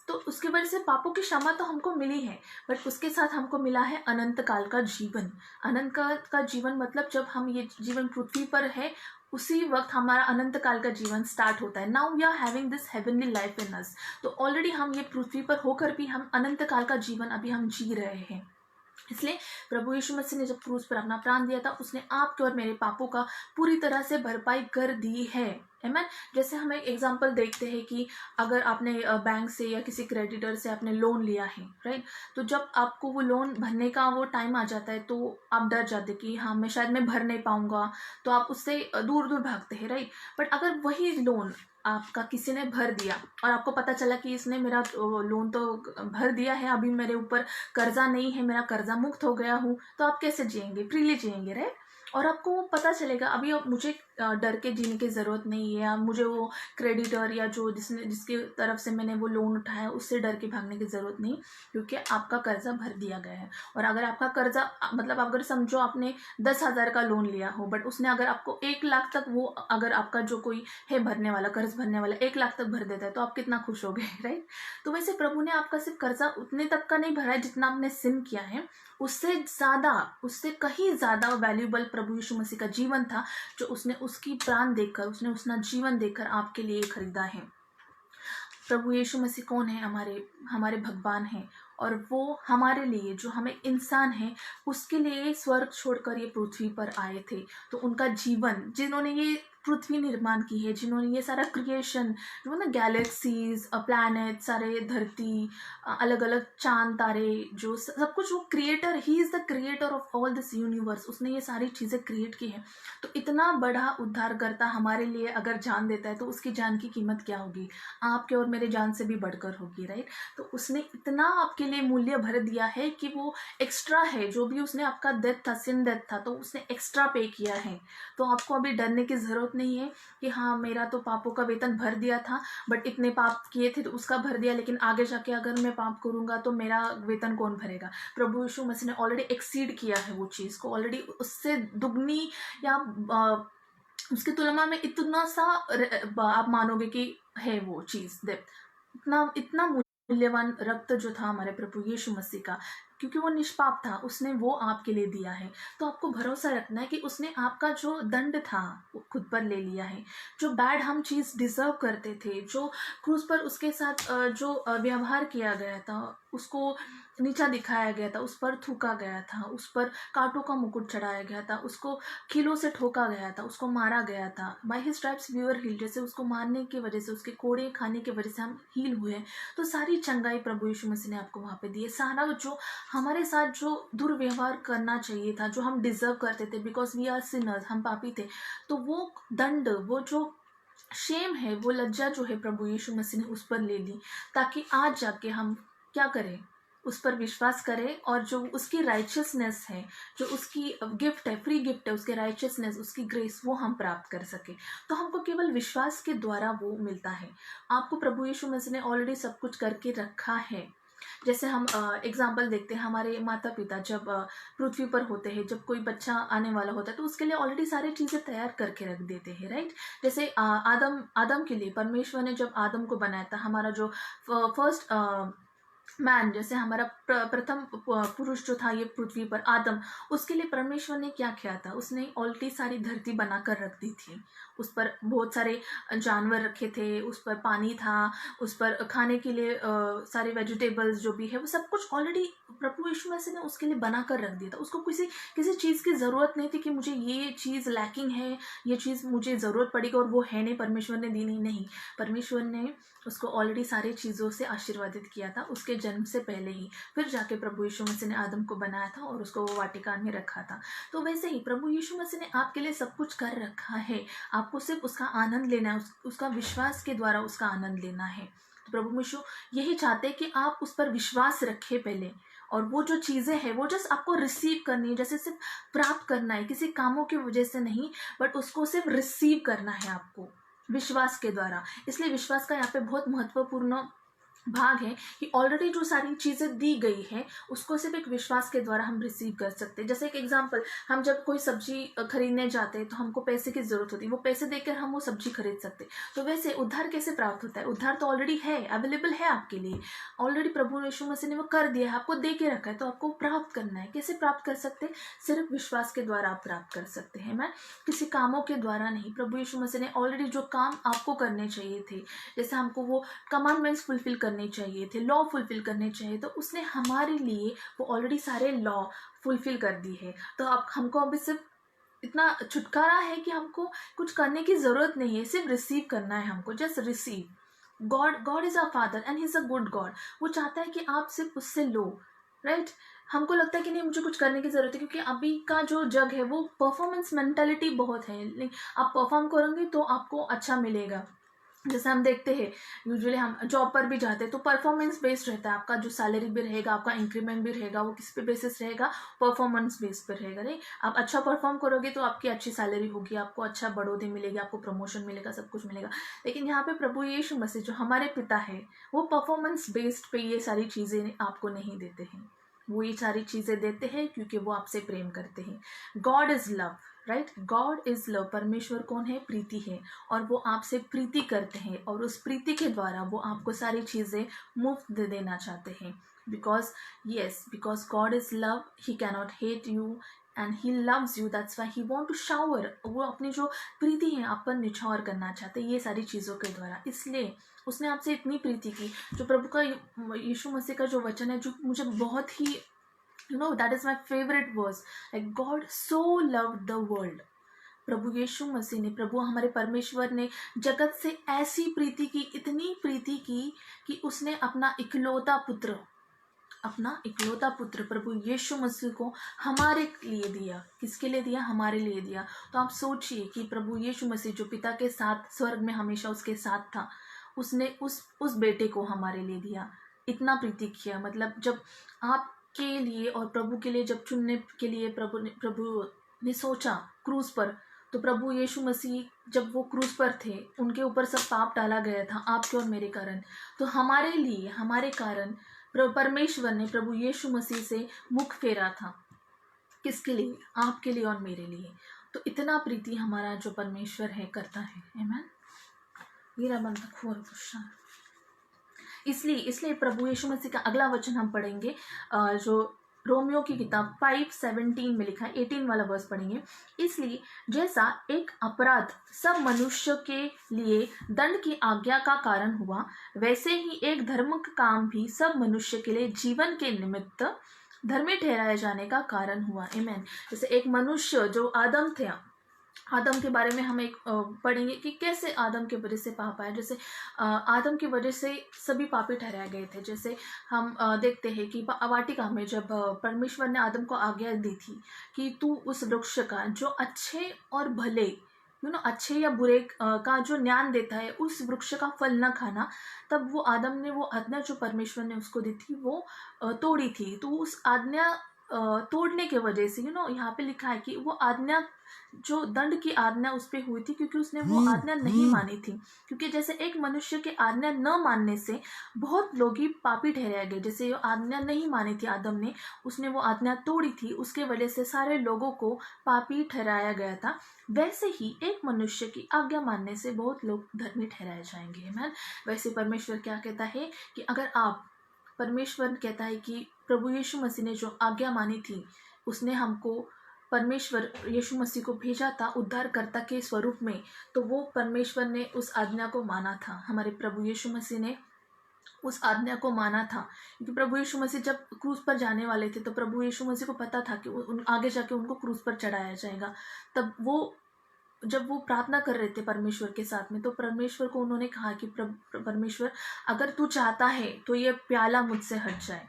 Speaker 1: तो उसके वजह से पापों की क्षमा तो हमको मिली है, बट उसके साथ हमको मिला है अनंत काल का जीवन। अनंत काल का जीवन मतलब जब हम ये जीवन पृथ्वी पर है उसी वक्त हमारा अनंत काल का जीवन स्टार्ट होता है। Now we are having this heavenly life in us. तो ऑलरेडी हम ये पृथ्वी पर होकर भी हम अनंत काल का जीवन अभी हम जी रहे हैं। इसलिए प्रभु यीशु मसीह ने जब क्रूस पर अपना प्राण दिया था, उसने आपके और मेरे पापों का पूरी तरह से भरपाई कर दी है। आमेन। जैसे हम एक एग्जांपल देखते हैं कि अगर आपने बैंक से या किसी क्रेडिटर से आपने लोन लिया है, राइट, तो जब आपको वो लोन भरने का वो टाइम आ जाता है तो आप डर जाते कि हाँ मैं भर नहीं पाऊंगा, तो आप उससे दूर दूर भागते हैं, राइट। बट अगर वही लोन आपका किसी ने भर दिया और आपको पता चला कि इसने मेरा लोन तो भर दिया है, अभी मेरे ऊपर कर्जा नहीं है, मेरा कर्जा मुक्त हो गया हूँ, तो आप कैसे जिएंगे? फ्रीली जिएंगे, राइट। और आपको पता चलेगा अभी अब मुझे डर के जीने की ज़रूरत नहीं है, अब मुझे वो क्रेडिटर या जिसकी तरफ से मैंने वो लोन उठाया उससे डर के भागने की ज़रूरत नहीं, क्योंकि आपका कर्जा भर दिया गया है। और अगर आपका कर्जा, मतलब अगर समझो आपने 10,000 का लोन लिया हो, बट उसने अगर आपको 1 लाख तक, वो अगर आपका जो कोई है भरने वाला, कर्ज भरने वाला 1 लाख तक भर देता है तो आप कितना खुश हो गए, राइट। तो वैसे प्रभु ने आपका सिर्फ कर्जा उतने तक का नहीं भरा है जितना आपने सिन किया है, उससे ज़्यादा, उससे कहीं ज़्यादा वैल्यूबल प्रभु यीशु मसीह का जीवन था, जो उसने उसकी प्राण देकर, उसने उसका जीवन देकर आपके लिए खरीदा है। प्रभु यीशु मसीह कौन है? हमारे भगवान हैं, और वो हमारे लिए, जो हमें इंसान है, उसके लिए स्वर्ग छोड़कर ये पृथ्वी पर आए थे। तो उनका जीवन, जिन्होंने ये पृथ्वी निर्माण की है, जिन्होंने ये सारा क्रिएशन जो ना गैलेक्सीज, प्लैनेट, सारे धरती, अलग अलग चांद तारे, जो सब कुछ, वो creator, he is the creator of all this universe. उसने ये सारी चीज़ें क्रिएट की हैं। तो इतना बड़ा उद्धारकर्ता हमारे लिए अगर जान देता है तो उसकी जान की कीमत क्या होगी? आपके और मेरे जान से भी बढ़कर होगी, राइट? तो उसने इतना आपके लिए मूल्य भर दिया है कि वो एक्स्ट्रा है, जो भी उसने आपका डेथ था, सिन डेथ था, तो उसने एक्स्ट्रा पे किया है। तो आपको अभी डरने की ज़रूरत नहीं है कि हाँ मेरा तो पापों का वेतन भर दिया था, बट इतने पाप किए थे तो उसका भर दिया, लेकिन आगे जाके अगर मैं पाप करूँगा तो मेरा वेतन कौन भरेगा? प्रभु यीशु मसीह ने ऑलरेडी एक्सीड किया है वो चीज़ को, ऑलरेडी उससे दुगनी या उसकी तुलना में इतना सा आप मानोगे कि है वो चीज़ डेप्थ, इतना इतना मूल्यवान रक्त जो था हमारे प्रभु यीशु मसीह का, क्योंकि वो निष्पाप था, उसने वो आपके लिए दिया है। तो आपको भरोसा रखना है कि उसने आपका जो दंड था वो खुद पर ले लिया है। जो बैड हम चीज़ डिजर्व करते थे, जो क्रूस पर उसके साथ जो व्यवहार किया गया था, उसको नीचा दिखाया गया था, उस पर थूका गया था, उस पर कांटों का मुकुट चढ़ाया गया था, उसको कीलों से ठोका गया था, उसको मारा गया था। By his stripes we were healed, जैसे उसको मारने की वजह से, उसके कोड़े खाने की वजह से हम हील हुए। तो सारी चंगाई प्रभु यीशु मसीह ने आपको वहाँ पे दी है। सारा जो हमारे साथ जो दुर्व्यवहार करना चाहिए था, जो हम डिजर्व करते थे, बिकॉज वी आर सिनर्स, हम पापी थे, तो वो दंड, वो जो शेम है, वो लज्जा जो है प्रभु यीशु मसीह ने उस पर ले ली, ताकि आज जाके हम क्या करें? उस पर विश्वास करें, और जो उसकी राइचियसनेस है, जो उसकी गिफ्ट है, फ्री गिफ्ट है, उसके राइचियसनेस, उसकी ग्रेस, वो हम प्राप्त कर सके। तो हमको केवल विश्वास के द्वारा वो मिलता है। आपको प्रभु यीशु मसीह ने ऑलरेडी सब कुछ करके रखा है। जैसे हम एग्जाम्पल देखते हैं, हमारे माता पिता जब पृथ्वी पर होते हैं, जब कोई बच्चा आने वाला होता है, तो उसके लिए ऑलरेडी सारी चीज़ें तैयार करके रख देते हैं, राइट? जैसे आदम के लिए परमेश्वर ने जब आदम को बनाया था, हमारा जो फर्स्ट मैन, जैसे हमारा प्रथम पुरुष जो था ये पृथ्वी पर, आदम, उसके लिए परमेश्वर ने क्या किया था? उसने ऑलरेडी सारी धरती बनाकर रख दी थी। उस पर बहुत सारे जानवर रखे थे, उस पर पानी था, उस पर खाने के लिए सारे वेजिटेबल्स जो भी है, वो सब कुछ ऑलरेडी प्रभु यीशु मसीह ने उसके लिए बनाकर रख दिया था। उसको किसी किसी चीज़ की ज़रूरत नहीं थी कि मुझे ये चीज़ लैकिंग है, ये चीज़ मुझे ज़रूरत पड़ेगी और वो है नहीं, परमेश्वर ने दी नहीं। परमेश्वर ने उसको ऑलरेडी सारी चीज़ों से आशीर्वादित किया था उसके जन्म से पहले ही। फिर जाके प्रभु यीशु मसीह ने आदम को बनाया था और उसको वो वाटिकान में रखा था। तो वैसे ही प्रभु यीशु मसीह ने आपके लिए सब कुछ कर रखा है, आपको सिर्फ उसका आनंद लेना है, उसका विश्वास के द्वारा उसका आनंद लेना है। तो प्रभु यीशु यही चाहते हैं कि आप उस पर विश्वास रखें पहले, और वो जो चीज़ें हैं वो जस्ट आपको रिसीव करनी है, जैसे सिर्फ प्राप्त करना है, किसी कामों की वजह से नहीं, बट उसको सिर्फ रिसीव करना है आपको विश्वास के द्वारा। इसलिए विश्वास का यहाँ पे बहुत महत्वपूर्ण भाग है कि ऑलरेडी जो सारी चीज़ें दी गई है उसको सिर्फ एक विश्वास के द्वारा हम रिसीव कर सकते हैं। जैसे एक एग्जांपल, हम जब कोई सब्जी खरीदने जाते हैं तो हमको पैसे की ज़रूरत होती है, वो पैसे देकर हम वो सब्जी खरीद सकते हैं। तो वैसे उद्धार कैसे प्राप्त होता है? उद्धार तो ऑलरेडी है, अवेलेबल है आपके लिए, ऑलरेडी प्रभु यीशु मसीह ने वो कर दिया है, आपको दे के रखा है, तो आपको प्राप्त करना है। कैसे प्राप्त कर सकते हैं? सिर्फ विश्वास के द्वारा आप प्राप्त कर सकते हैं, मैं किसी कामों के द्वारा नहीं। प्रभु यीशु मसीह ने ऑलरेडी जो काम आपको करने चाहिए थे, जैसे हमको वो कमांडमेंट्स फुलफिल करने चाहिए थे, लॉ फुलफिल करने चाहिए, तो उसने हमारे लिए वो ऑलरेडी सारे लॉ फुलफिल कर दी है। तो अब हमको अभी सिर्फ इतना छुटकारा है कि हमको कुछ करने की ज़रूरत नहीं है, सिर्फ रिसीव करना है हमको, just receive. God is a father and he is a good God. वो चाहता है कि आप सिर्फ उससे लो, राइट? हमको लगता है कि नहीं मुझे कुछ करने की ज़रूरत है, क्योंकि अभी का जो जग है वो परफॉर्मेंस मेंटालिटी बहुत है। आप परफॉर्म करोगे तो आपको अच्छा मिलेगा। जैसे हम देखते हैं यूजुअली हम जॉब पर भी जाते हैं तो परफॉर्मेंस बेस्ड रहता है, आपका जो सैलरी भी रहेगा, आपका इंक्रीमेंट भी रहेगा, वो किस पे बेसिस रहेगा? परफॉर्मेंस बेस पर रहेगा, नहीं? आप अच्छा परफॉर्म करोगे तो आपकी अच्छी सैलरी होगी, आपको अच्छा बढ़ोतरी मिलेगी, आपको प्रमोशन मिलेगा, सब कुछ मिलेगा। लेकिन यहाँ पे प्रभु यीशु मसीह जो हमारे पिता है, वो परफॉर्मेंस बेस्ड पे ये सारी चीज़ें आपको नहीं देते हैं। वो ये सारी चीज़ें देते हैं क्योंकि वो आपसे प्रेम करते हैं। God is love, right? God is love. परमेश्वर कौन है? प्रीति है, और वो आपसे प्रीति करते हैं, और उस प्रीति के द्वारा वो आपको सारी चीज़ें मुफ्त दे देना चाहते हैं। Because God is love, he cannot hate you and he loves you, that's why he want to shower. वो अपनी जो प्रीति है आप पर निछावर करना चाहते हैं ये सारी चीज़ों के द्वारा। इसलिए उसने आपसे इतनी प्रीति की। जो प्रभु का यीशु मसीह का जो वचन है, जो मुझे बहुत ही that is my favorite verse, like God so loved the world, प्रभु यीशु मसीह ने, प्रभु हमारे परमेश्वर ने जगत से ऐसी प्रीति की, इतनी प्रीति की कि उसने अपना इकलौता पुत्र प्रभु यीशु मसीह को हमारे लिए दिया। किसके लिए दिया? हमारे लिए दिया। तो आप सोचिए कि प्रभु यीशु मसीह जो पिता के साथ स्वर्ग में हमेशा उसके साथ था, उसने उस बेटे को हमारे लिए दिया। इतना प्रीति किया। मतलब जब आपके लिए और प्रभु के लिए जब चुनने के लिए प्रभु ने सोचा क्रूस पर, तो प्रभु यीशु मसीह जब वो क्रूस पर थे, उनके ऊपर सब पाप डाला गया था आपके और मेरे कारण। तो हमारे लिए, हमारे कारण परमेश्वर ने प्रभु यीशु मसीह से मुख फेरा था। किसके लिए? आपके लिए और मेरे लिए। तो इतना प्रीति हमारा जो परमेश्वर है करता है। आमीन। इसलिए प्रभु यीशु मसीह का अगला वचन हम पढ़ेंगे, जो रोमियो की किताब 5:17 में लिखा है, 18 वाला वर्स पढ़ेंगे। इसलिए जैसा एक अपराध सब मनुष्य के लिए दंड की आज्ञा का कारण हुआ, वैसे ही एक धर्म का काम भी सब मनुष्य के लिए जीवन के निमित्त धर्मी ठहराए जाने का कारण हुआ। आमीन। जैसे एक मनुष्य जो आदम थे, आदम के बारे में हम एक पढ़ेंगे कि कैसे आदम के वजह से पाप आया। जैसे आदम की वजह से सभी पापी ठहराए गए थे। जैसे हम देखते हैं कि वाटिका में जब परमेश्वर ने आदम को आज्ञा दी थी कि तू उस वृक्ष का जो अच्छे और भले, अच्छे या बुरे का जो ज्ञान देता है, उस वृक्ष का फल न खाना, तब वो आदम ने वो आज्ञा जो परमेश्वर ने उसको दी थी वो तोड़ी थी। तो उस आज्ञा तोड़ने के वजह से यहाँ पे लिखा है कि वो आज्ञा, जो दंड की आज्ञा उस पे हुई थी, क्योंकि उसने वो आज्ञा नहीं मानी थी। क्योंकि जैसे एक मनुष्य के आज्ञा न मानने से बहुत लोग ही पापी ठहराए गए। जैसे ये आज्ञा नहीं मानी थी आदम ने, उसने वो आज्ञा तोड़ी थी, उसके वजह से सारे लोगों को पापी ठहराया गया था। वैसे ही एक मनुष्य की आज्ञा मानने से बहुत लोग धर्मी ठहराए जाएंगे। आमीन। वैसे परमेश्वर क्या कहता है कि अगर आप, परमेश्वर कहता है कि प्रभु यीशु मसीह ने जो आज्ञा मानी थी, उसने हमको, परमेश्वर यीशु मसीह को भेजा था उद्धारकर्ता के स्वरूप में, तो वो परमेश्वर ने उस आज्ञा को माना था। हमारे प्रभु यीशु मसीह ने उस आज्ञा को माना था। क्योंकि प्रभु यीशु मसीह जब क्रूस पर जाने वाले थे, तो प्रभु यीशु मसीह को पता था कि आगे जाके उनको क्रूस पर चढ़ाया जाएगा। तब जब वो प्रार्थना कर रहे थे परमेश्वर के साथ में, तो परमेश्वर को उन्होंने कहा कि परमेश्वर, अगर तू चाहता है तो ये प्याला मुझसे हट जाए,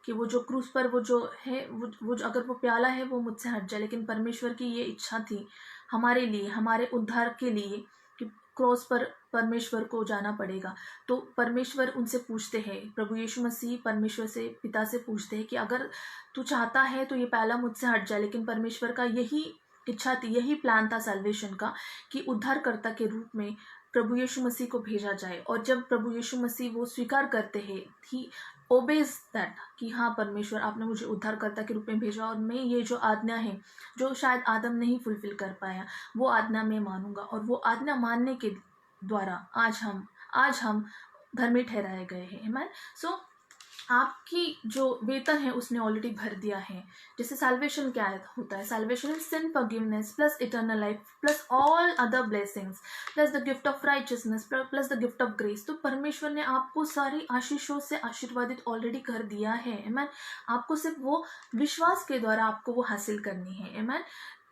Speaker 1: कि वो जो क्रूस पर वो जो है वो अगर वो प्याला है वो मुझसे हट जाए। लेकिन परमेश्वर की ये इच्छा थी हमारे लिए, हमारे उद्धार के लिए, कि क्रॉस पर परमेश्वर को जाना पड़ेगा। तो परमेश्वर उनसे पूछते हैं, प्रभु यीशु मसीह परमेश्वर से, पिता से पूछते हैं कि अगर तू चाहता है तो ये प्याला मुझसे हट जाए। लेकिन परमेश्वर का यही इच्छा थी, यही प्लान था सैल्वेशन का, कि उद्धारकर्ता के रूप में प्रभु यीशु मसीह को भेजा जाए। और जब प्रभु यीशु मसीह वो स्वीकार करते हैं, ही ओबेज दैट, कि हाँ परमेश्वर आपने मुझे उद्धारकर्ता के रूप में भेजा, और मैं ये जो आज्ञा है जो शायद आदम नहीं फुलफिल कर पाया, वो आज्ञा मैं मानूंगा। और वो आज्ञा मानने के द्वारा आज हम धर्मी ठहराए गए हैं। आमीन। सो आपकी जो वेतन है उसने ऑलरेडी भर दिया है। जैसे सैल्वेशन क्या होता है? Salvation is sin forgiveness plus eternal life plus all other blessings plus the gift of righteousness plus the gift of grace. तो परमेश्वर ने आपको सारी आशीषों से आशीर्वादित ऑलरेडी कर दिया है। आमीन। आपको सिर्फ वो विश्वास के द्वारा आपको वो हासिल करनी है। आमीन।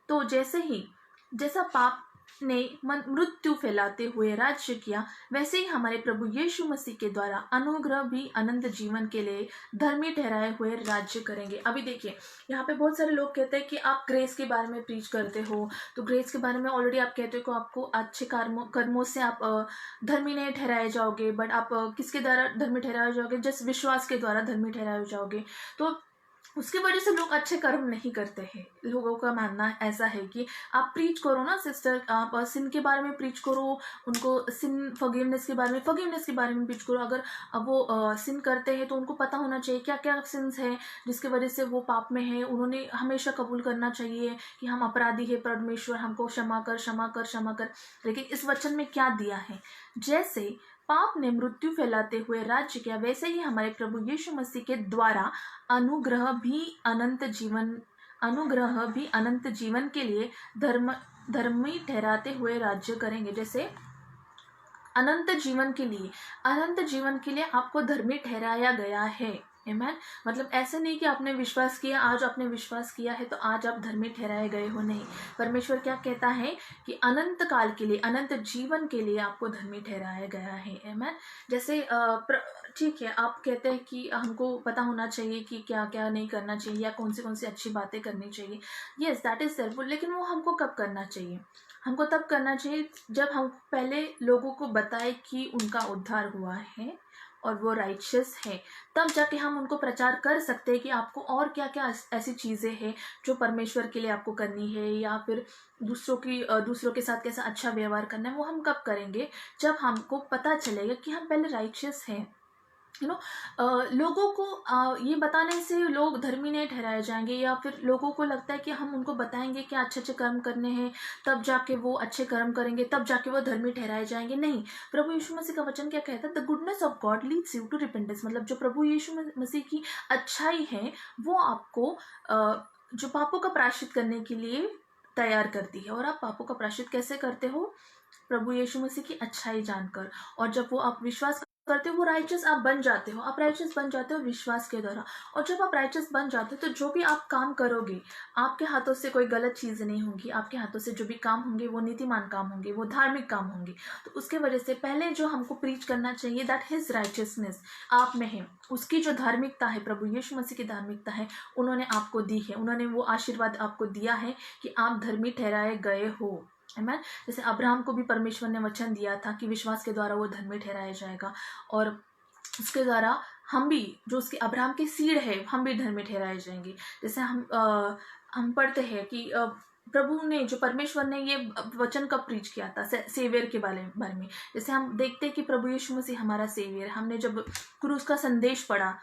Speaker 1: तो जैसा पाप ने मृत्यु फैलाते हुए राज्य किया, वैसे ही हमारे प्रभु यीशु मसीह के द्वारा अनुग्रह भी अनंत जीवन के लिए धर्मी ठहराए हुए राज्य करेंगे। अभी देखिए, यहाँ पे बहुत सारे लोग कहते हैं कि आप ग्रेस के बारे में प्रीच करते हो, तो ग्रेस के बारे में ऑलरेडी आप कहते हो कि आपको अच्छे कर्मों से आप धर्मी नहीं ठहराए जाओगे, बट आप किसके द्वारा धर्मी ठहराए जाओगे? जस्ट विश्वास के द्वारा धर्मी ठहराए जाओगे। तो उसकी वजह से लोग अच्छे कर्म नहीं करते हैं। लोगों का मानना ऐसा है कि आप प्रीच करो ना सिस्टर, आप सिन के बारे में प्रीच करो, उनको सिन फॉरगिवनेस के बारे में प्रीच करो। अगर अब वो सिन करते हैं तो उनको पता होना चाहिए क्या क्या सिंस है जिसकी वजह से वो पाप में है। उन्होंने हमेशा कबूल करना चाहिए कि हम अपराधी है, परमेश्वर हमको क्षमा कर। लेकिन इस वचन में क्या दिया है? जैसे पाप ने मृत्यु फैलाते हुए राज्य किया, वैसे ही हमारे प्रभु यीशु मसीह के द्वारा अनुग्रह भी अनंत जीवन के लिए धर्मी ठहराते हुए राज्य करेंगे। जैसे अनंत जीवन के लिए, अनंत जीवन के लिए आपको धर्मी ठहराया गया है। आमेन। मतलब ऐसे नहीं कि आपने विश्वास किया, आज आपने विश्वास किया है तो आज आप धर्मी ठहराए गए हो, नहीं। परमेश्वर क्या कहता है कि अनंत काल के लिए, अनंत जीवन के लिए आपको धर्मी ठहराया गया है। आमेन। जैसे ठीक है, आप कहते हैं कि हमको पता होना चाहिए कि क्या क्या नहीं करना चाहिए या कौन सी अच्छी बातें करनी चाहिए। यस, दैट इज हेल्पफुल, लेकिन वो हमको कब करना चाहिए? हमको तब करना चाहिए जब हम पहले लोगों को बताए कि उनका उद्धार हुआ है और वो राइचियस है। तब जाके हम उनको प्रचार कर सकते हैं कि आपको और क्या क्या ऐसी चीज़ें हैं जो परमेश्वर के लिए आपको करनी है, या फिर दूसरों के साथ कैसा अच्छा व्यवहार करना है। वो हम कब करेंगे? जब हमको पता चलेगा कि हम पहले राइचियस हैं। लोगों को ये बताने से लोग धर्मी नहीं ठहराए जाएंगे, या फिर लोगों को लगता है कि हम उनको बताएंगे कि अच्छे अच्छे कर्म करने हैं, तब जाके वो अच्छे कर्म करेंगे, तब जाके वो धर्मी ठहराए जाएंगे। नहीं, प्रभु यीशु मसीह का वचन क्या कहता है? The goodness of God leads you to repentance. मतलब जो प्रभु यीशु मसीह की अच्छाई है वो आपको जो पापों का प्रायश्चित करने के लिए तैयार करती है। और आप पापों का प्रायश्चित कैसे करते हो? प्रभु यीशु मसीह की अच्छाई जानकर। और जब वो आप विश्वास करते हो, वो राइचस आप बन जाते हो। आप राइचस बन जाते हो विश्वास के द्वारा। और जब आप राइचस बन जाते हो तो जो भी आप काम करोगे, आपके हाथों से कोई गलत चीज़ नहीं होगी। आपके हाथों से जो भी काम होंगे वो नीतिमान काम होंगे, वो धार्मिक काम होंगे। तो उसके वजह से पहले जो हमको प्रीच करना चाहिए, दैट हिज राइचसनेस आप में है। उसकी जो धार्मिकता है, प्रभु यीशु मसीह की धार्मिकता है, उन्होंने आपको दी है। उन्होंने वो आशीर्वाद आपको दिया है कि आप धर्मी ठहराए गए हो। आमेन। जैसे अब्राहम को भी परमेश्वर ने वचन दिया था कि विश्वास के द्वारा वो धर्मी ठहराया जाएगा, और उसके द्वारा हम भी, जो उसके अब्राहम के सीड है, हम भी धर्मी ठहराए जाएंगे। जैसे हम पढ़ते हैं कि प्रभु ने, जो परमेश्वर ने ये वचन कब प्रीच किया था? सेवियर के बारे में। जैसे हम देखते हैं कि प्रभु यीशु मसीह हमारा सेवियर। हमने जब क्रूस का संदेश पढ़ा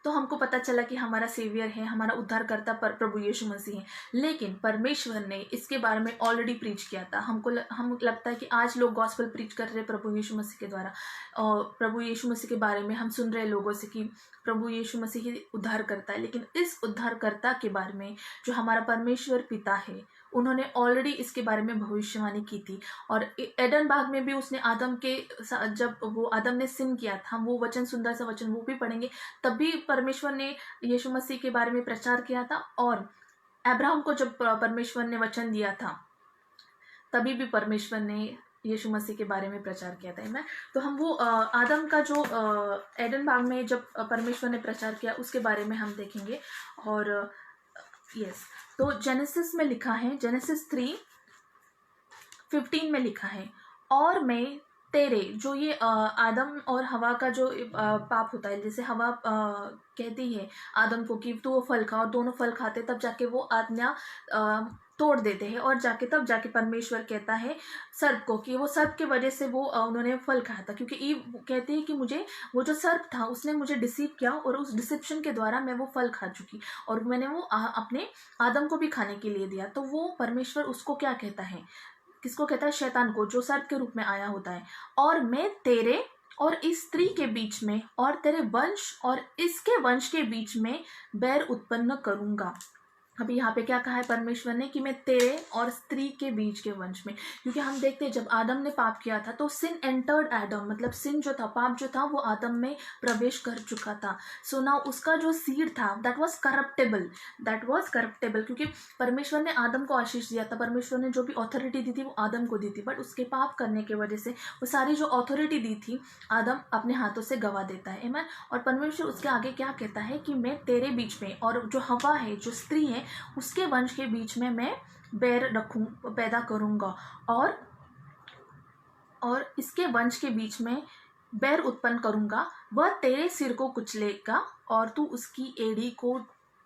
Speaker 1: तो हमको पता चला कि हमारा सेवियर है, हमारा उद्धारकर्ता प्रभु यीशु मसीह है। लेकिन परमेश्वर ने इसके बारे में ऑलरेडी प्रीच किया था। हम लगता है कि आज लोग गॉस्पेल प्रीच कर रहे हैं प्रभु यीशु मसीह के द्वारा, और प्रभु यीशु मसीह के बारे में हम सुन रहे हैं लोगों से कि प्रभु यीशु मसीह ही उद्धार करता है। लेकिन इस उद्धारकर्ता के बारे में जो हमारा परमेश्वर पिता है, उन्होंने ऑलरेडी इसके बारे में भविष्यवाणी की थी। और एडन बाग में भी उसने आदम के, जब वो आदम ने सिन किया था, वो वचन, सुंदर सा वचन वो भी पढ़ेंगे, तब भी परमेश्वर ने यीशु मसीह के बारे में प्रचार किया था। और अब्राहम को जब परमेश्वर ने वचन दिया था, तभी भी परमेश्वर ने यीशु मसीह के बारे में प्रचार किया था। मैं तो हम वो आदम का जो एडन बाग में जब परमेश्वर ने प्रचार किया, उसके बारे में हम देखेंगे। और यस, तो जेनेसिस में लिखा है, जेनेसिस 3:15 में लिखा है, और मैं तेरे, जो ये आदम और हवा का जो पाप होता है, जैसे हवा कहती है आदम को कि तू वो फल खा, और दोनों फल खाते तब जाके वो आज्ञा तोड़ देते हैं, और तब जाके परमेश्वर कहता है सर्प को कि वो सर्प के वजह से वो उन्होंने फल खाया था, क्योंकि ईव कहती है कि मुझे, वो जो सर्प था उसने मुझे डिसीव किया, और उस डिसेप्शन के द्वारा मैं वो फल खा चुकी, और मैंने वो अपने आदम को भी खाने के लिए दिया। तो वो परमेश्वर उसको क्या कहता है? किसको कहता है? शैतान को, जो सर्प के रूप में आया होता है। और मैं तेरे और इस स्त्री के बीच में, और तेरे वंश और इसके वंश के बीच में बैर उत्पन्न करूंगा। अभी यहाँ पे क्या कहा है परमेश्वर ने? कि मैं तेरे और स्त्री के बीच के वंश में। क्योंकि हम देखते हैं जब आदम ने पाप किया था तो सिन एंटर्ड एडम, मतलब सिन जो था, पाप जो था, वो आदम में प्रवेश कर चुका था। सो नाउ उसका जो सीड था दैट वाज करप्टेबल, क्योंकि परमेश्वर ने आदम को आशीष दिया था। परमेश्वर ने जो भी अथॉरिटी दी थी वो आदम को दी थी, बट उसके पाप करने की वजह से वो सारी जो अथॉरिटी दी थी आदम अपने हाथों से गवा देता है। आमीन। और परमेश्वर उसके आगे क्या कहता है? कि मैं तेरे बीच में, और जो हवा है, जो स्त्री है, उसके वंश के बीच में मैं बैर पैदा करूंगा, और इसके वंश के बीच में बैर उत्पन्न करूंगा। वह तेरे सिर को कुचलेगा और तू उसकी एड़ी को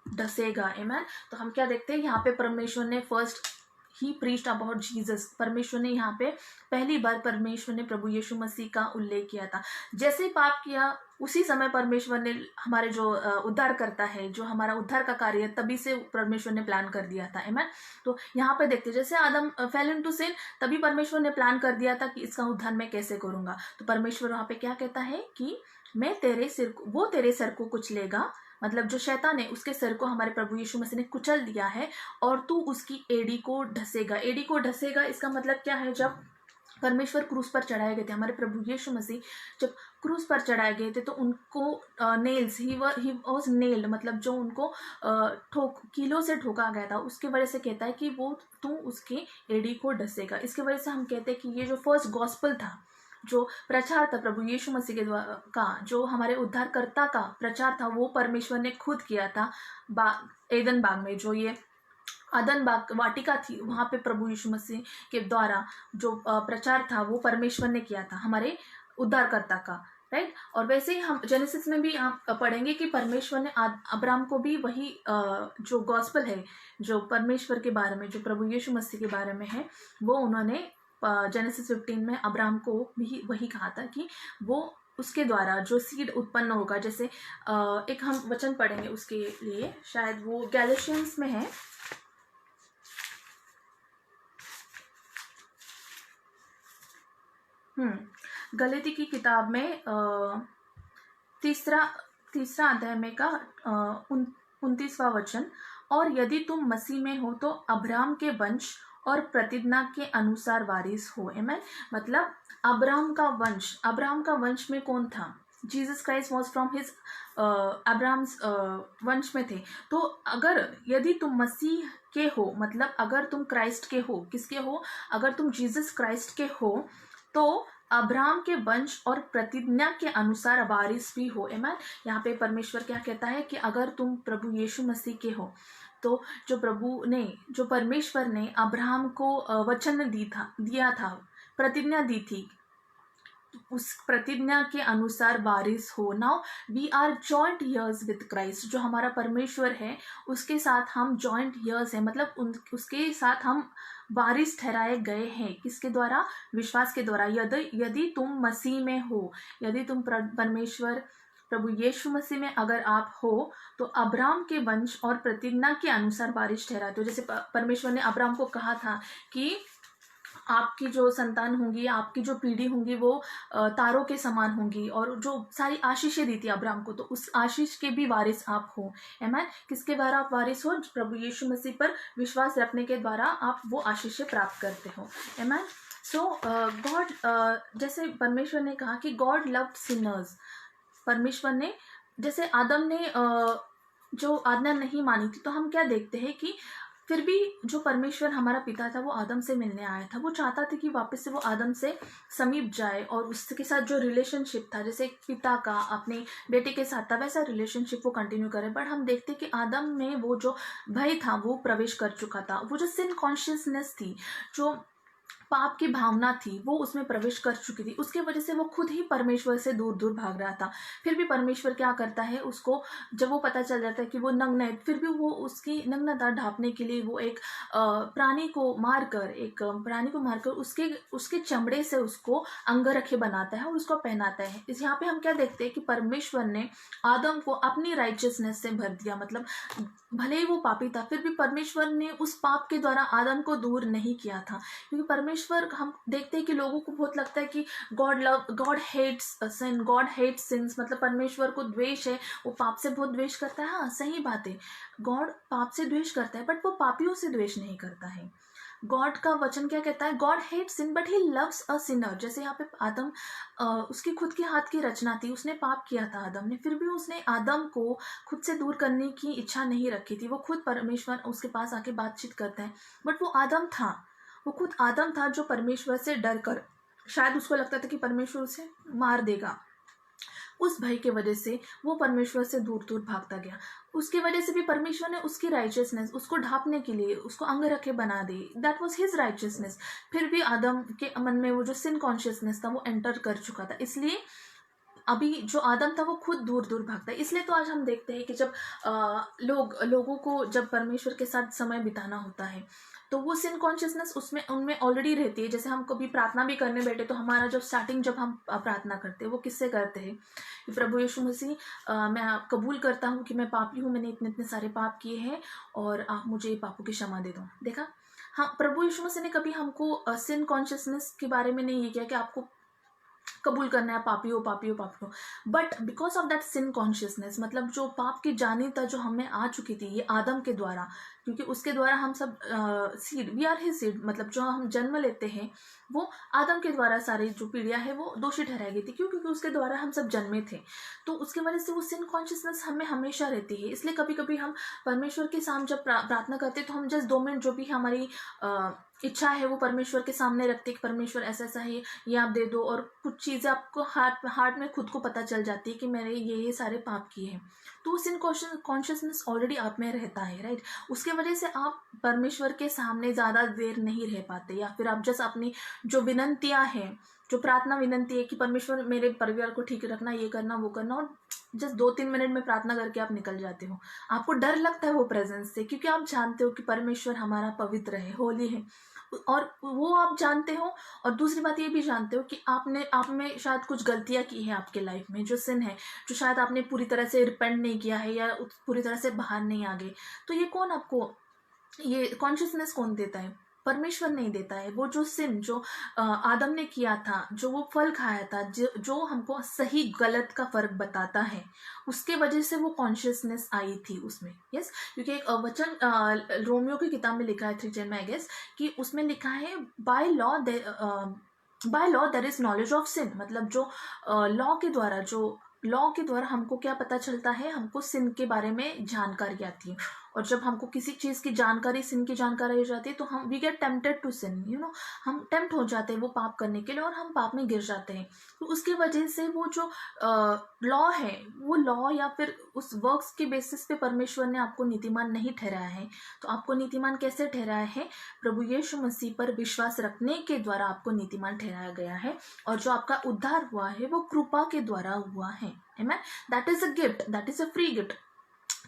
Speaker 1: डसेगा। आमीन। तो हम क्या देखते हैं यहाँ पे? परमेश्वर ने first he preached about Jesus. परमेश्वर ने यहाँ पे पहली बार परमेश्वर ने प्रभु यीशु मसीह का उल्लेख किया था। जैसे ही पाप किया उसी समय परमेश्वर ने हमारे जो उद्धार करता है, जो हमारा उद्धार का कार्य, तभी से परमेश्वर ने प्लान कर दिया था। आमीन। तो यहाँ पे देखते जैसे आदम फेल इनटू सिन, तभी परमेश्वर ने प्लान कर दिया था कि इसका उद्धार मैं कैसे करूंगा। तो परमेश्वर वहाँ पे क्या कहता है? कि मैं तेरे सिर को कुचलेगा, मतलब जो शैतान है उसके सिर को हमारे प्रभु यीशु मसीह ने कुचल दिया है, और तू उसकी एड़ी को ढसेगा। एड़ी को ढसेगा, इसका मतलब क्या है? जब परमेश्वर क्रूस पर चढ़ाए गए थे, हमारे प्रभु यीशु मसीह जब क्रूस पर चढ़ाए गए थे तो उनको नेल्स ही वाज नेल्ड, मतलब जो उनको कीलों से ठोका गया था, उसके वजह से कहता है कि वो तू उसके एड़ी को डसेगा। इसके वजह से हम कहते हैं कि ये जो फर्स्ट गॉस्पल था, जो प्रचार था प्रभु यीशु मसीह के द्वारा का, जो हमारे उद्धारकर्ता का प्रचार था, वो परमेश्वर ने खुद किया था एदन बाग में। जो ये आदन बाग वाटिका थी, वहाँ पे प्रभु यीशु मसीह के द्वारा जो प्रचार था वो परमेश्वर ने किया था हमारे उद्धारकर्ता का, राइट। और वैसे ही हम जेनेसिस में भी आप पढ़ेंगे कि परमेश्वर ने अब्राहम को भी वही जो गॉस्पल है, जो परमेश्वर के बारे में, जो प्रभु यीशु मसीह के बारे में है, वो उन्होंने जेनेसिस 15 में अब्राहम को भी वही कहा था कि वो उसके द्वारा जो सीड उत्पन्न होगा। जैसे एक हम वचन पढ़ेंगे उसके लिए, शायद वो गैलेशियंस में है, गलाती की किताब में तीसरा अध्याय में का 29वां वचन, और यदि तुम मसीह में हो तो अब्राहम के वंश और प्रतिज्ञा के अनुसार वारिस हो। आमीन। मतलब अब्राहम का वंश में कौन था? Jesus Christ was from his Abraham's वंश में थे। तो अगर यदि तुम मसीह के हो, मतलब अगर तुम क्राइस्ट के हो, किसके हो? अगर तुम जीसस क्राइस्ट के हो तो अब्राहम के वंश और प्रतिज्ञा के अनुसार वारिस भी हो। आमीन। यहाँ पे परमेश्वर क्या कहता है कि अगर तुम प्रभु यीशु मसीह के हो तो जो परमेश्वर ने अब्राहम को वचन दिया था, प्रतिज्ञा दी थी, उस प्रतिज्ञा के अनुसार वारिस हो। Now we are joint heirs with Christ. जो हमारा परमेश्वर है उसके साथ हम जॉइंट ईयर्स हैं, मतलब उसके साथ हम वारिस ठहराए गए हैं। किसके द्वारा? विश्वास के द्वारा। यदि तुम मसीह में हो, यदि तुम परमेश्वर प्रभु यीशु मसीह में अगर आप हो तो अब्राहम के वंश और प्रतिज्ञा के अनुसार वारिस ठहराते हो। जैसे परमेश्वर ने अब्राहम को कहा था कि आपकी जो संतान होंगी, आपकी जो पीढ़ी होंगी वो तारों के समान होंगी, और जो सारी आशीषें दी थी अब्राहम को, तो उस आशीष के भी वारिस आप हो। आमीन। किसके द्वारा आप वारिस हो? प्रभु यीशु मसीह पर विश्वास रखने के द्वारा आप वो आशीषें प्राप्त करते हो। आमीन। सो गॉड, जैसे परमेश्वर ने कहा कि गॉड लव्ड सिनर्स। परमेश्वर ने, जैसे आदम ने जो आज्ञा नहीं मानी थी, तो हम क्या देखते हैं कि फिर भी जो परमेश्वर हमारा पिता था वो आदम से मिलने आया था। वो चाहता था कि वापस से वो आदम से समीप जाए और उसके साथ जो रिलेशनशिप था, जैसे पिता का अपने बेटे के साथ था, वैसा रिलेशनशिप वो कंटिन्यू करे। बट हम देखते कि आदम में वो जो भय था वो प्रवेश कर चुका था। वो जो सिन कॉन्शियसनेस थी, जो पाप की भावना थी, वो उसमें प्रवेश कर चुकी थी। उसके वजह से वो खुद ही परमेश्वर से दूर दूर भाग रहा था। फिर भी परमेश्वर क्या करता है, उसको जब वो पता चल जाता है कि वो नग्न है, फिर भी वो उसकी नग्नता ढांपने के लिए वो एक प्राणी को मारकर उसके चमड़े से उसको अंगरखे बनाता है और उसको पहनाता है। इस यहाँ पे हम क्या देखते हैं कि परमेश्वर ने आदम को अपनी राइचियसनेस से भर दिया। मतलब भले ही वो पापी था, फिर भी परमेश्वर ने उस पाप के द्वारा आदम को दूर नहीं किया था। क्योंकि परमेश्वर, हम देखते हैं कि लोगों को बहुत लगता है कि गॉड हेट्स सिन, गॉड हेट्स सिंस, मतलब परमेश्वर को द्वेष है, वो पाप से बहुत द्वेष करता है। हाँ, सही बात है, गॉड पाप से द्वेष करता है, बट वो पापियों से द्वेष नहीं करता है। गॉड का वचन क्या कहता है? God hates sin but he loves a sinner. जैसे यहाँ पे आदम, उसकी खुद के हाथ की रचना थी, उसने पाप किया था आदम ने, फिर भी उसने आदम को खुद से दूर करने की इच्छा नहीं रखी थी। वो खुद परमेश्वर उसके पास आके बातचीत करता है, बट वो खुद आदम था जो परमेश्वर से डर कर, शायद उसको लगता था कि परमेश्वर उसे मार देगा, उस भय के वजह से वो परमेश्वर से दूर दूर भागता गया। उसकी वजह से भी परमेश्वर ने उसकी राइचियसनेस, उसको ढांपने के लिए उसको अंगरखे बना दी। That was his righteousness. फिर भी आदम के मन में वो जो सिन कॉन्शियसनेस था वो एंटर कर चुका था, इसलिए अभी जो आदम था वो खुद दूर दूर भागता है। इसलिए तो आज हम देखते हैं कि जब लोगों को जब परमेश्वर के साथ समय बिताना होता है तो वो सिन कॉन्शियसनेस उनमें ऑलरेडी रहती है। जैसे हम कभी प्रार्थना भी करने बैठे तो हमारा जब हम प्रार्थना करते हैं वो किससे करते हैं कि प्रभु यीशु मसीह, मैं कबूल करता हूँ कि मैं पापी हूँ, मैंने इतने इतने सारे पाप किए हैं और आप मुझे पापों की क्षमा दे दो। देखा, हाँ, प्रभु यीशु मसीह ने कभी हमको सिन कॉन्शियसनेस के बारे में नहीं ये किया कि आपको कबूल करना है पापी हो, but because of that sin consciousness, मतलब जो पाप की जानीता जो हमें आ चुकी थी ये आदम के द्वारा, क्योंकि उसके द्वारा हम सब seed, we are his seed, मतलब जो हम जन्म लेते हैं वो आदम के द्वारा सारी जो पीढ़ियां है वो दोषी ठहराई गई थी। क्यों? क्योंकि उसके द्वारा हम सब जन्मे थे। तो उसके वजह से वो सिन कॉन्शियसनेस हमें हमेशा रहती है। इसलिए कभी कभी हम परमेश्वर के सामने जब प्रार्थना करते हैं तो हम जस्ट 2 मिनट जो भी हमारी इच्छा है वो परमेश्वर के सामने रखते कि परमेश्वर ऐसा ऐसा है, ये आप दे दो। और कुछ चीज़ें आपको हार्ट में खुद को पता चल जाती है कि मैंने ये सारे पाप किए हैं, तो उस इन कॉन्शियसनेस ऑलरेडी आप में रहता है, राइट। उसके वजह से आप परमेश्वर के सामने ज़्यादा देर नहीं रह पाते, या फिर आप जस्ट अपनी जो विनंतियाँ हैं, जो प्रार्थना विनंती है कि परमेश्वर मेरे परिवार को ठीक रखना, ये करना वो करना, और जस्ट 2-3 मिनट में प्रार्थना करके आप निकल जाते हो। आपको डर लगता है वो प्रेजेंस से, क्योंकि आप जानते हो कि परमेश्वर हमारा पवित्र है, होली है, और वो आप जानते हो। और दूसरी बात ये भी जानते हो कि आप में शायद कुछ गलतियां की है आपके लाइफ में, जो सिन है, जो शायद आपने पूरी तरह से रिपेंट नहीं किया है या पूरी तरह से बाहर नहीं आ गए। तो ये कौन आपको ये कॉन्शियसनेस कौन देता है? परमेश्वर नहीं देता है। वो जो सिन जो आदम ने किया था, जो वो फल खाया था, जो हमको सही गलत का फर्क बताता है, उसके वजह से वो कॉन्शियसनेस आई थी उसमें। यस, क्योंकि एक वचन रोमियो की किताब में लिखा है 3:10 में, आई गेस, कि उसमें लिखा है by law there is knowledge of sin. मतलब जो लॉ के द्वारा हमको क्या पता चलता है? हमको सिन के बारे में जानकारी आती है। और जब हमको किसी चीज की जानकारी, सिन की जानकारी हो जाती है, तो हम we get tempted to sin, हम टेम्प्ट हो जाते हैं वो पाप करने के लिए, और हम पाप में गिर जाते हैं। तो उसकी वजह से वो जो लॉ है, वो लॉ या फिर उस वर्क्स के बेसिस पे परमेश्वर ने आपको नीतिमान नहीं ठहराया है। तो आपको नीतिमान कैसे ठहराया है? प्रभु यीशु मसीह पर विश्वास रखने के द्वारा आपको नीतिमान ठहराया गया है। और जो आपका उद्धार हुआ है वो कृपा के द्वारा हुआ है। Amen. That is a gift, that is a free gift.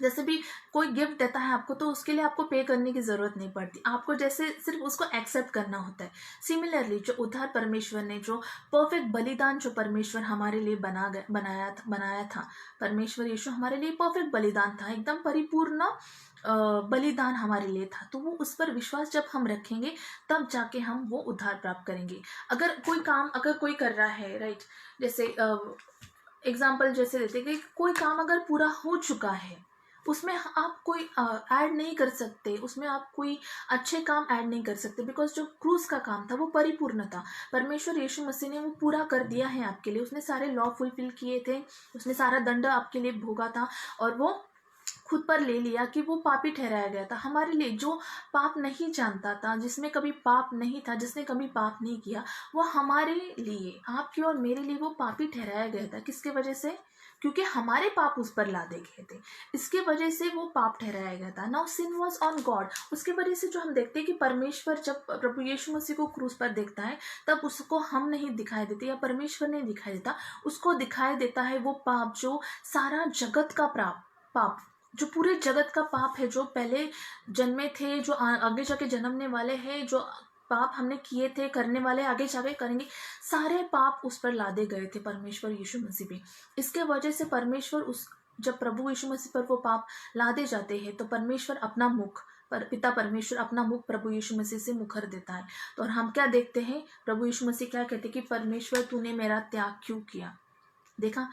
Speaker 1: जैसे भी कोई गिफ्ट देता है आपको, तो उसके लिए आपको पे करने की जरूरत नहीं पड़ती, आपको जैसे सिर्फ उसको एक्सेप्ट करना होता है। सिमिलरली जो उद्धार परमेश्वर ने, जो परफेक्ट बलिदान जो परमेश्वर हमारे लिए बनाया था, परमेश्वर यीशु हमारे लिए परफेक्ट बलिदान था, एकदम परिपूर्ण बलिदान हमारे लिए था। तो वो उस पर विश्वास जब हम रखेंगे, तब जाके हम वो उद्धार प्राप्त करेंगे। अगर कोई कर रहा है, राइट, जैसे एग्जाम्पल जैसे देते कि कोई काम अगर पूरा हो चुका है, उसमें आप कोई ऐड नहीं कर सकते, उसमें आप कोई अच्छे काम ऐड नहीं कर सकते, बिकॉज जो क्रूस का काम था वो परिपूर्ण था। परमेश्वर यीशु मसीह ने वो पूरा कर दिया है आपके लिए। उसने सारे लॉ फुलफिल किए थे, उसने सारा दंड आपके लिए भोगा था, और वो खुद पर ले लिया कि वो पापी ठहराया गया था हमारे लिए। जो पाप नहीं जानता था, जिसमें कभी पाप नहीं था, जिसने कभी पाप नहीं किया, वो हमारे लिए, आपके और मेरे लिए वो पापी ठहराया गया था। किसके वजह से? क्योंकि हमारे पाप उस पर लादे गए थे, इसके वजह से वो पाप ठहराया गया था। Now sin was on God. उसके वजह से जो हम देखते हैं कि परमेश्वर जब प्रभु यीशु मसीह को क्रूस पर देखता है, तब उसको हम नहीं दिखाई देते, या परमेश्वर नहीं दिखाई देता, उसको दिखाई देता है वो पाप, जो सारा जगत का पाप, जो पूरे जगत का पाप है, जो पहले जन्मे थे, जो आगे जाके जन्मने वाले हैं, जो पाप हमने किए थे, करने वाले आगे जाके करेंगे, सारे पाप उस पर लादे गए थे परमेश्वर यीशु मसीह पे। इसके वजह से परमेश्वर जब प्रभु यीशु मसीह पर वो पाप लादे जाते हैं, तो परमेश्वर अपना मुख, पिता परमेश्वर अपना मुख प्रभु यीशु मसीह से मुखर देता है। तो और हम क्या देखते हैं? प्रभु यीशु मसीह क्या कहते हैं कि परमेश्वर तूने मेरा त्याग क्यों किया? देखा,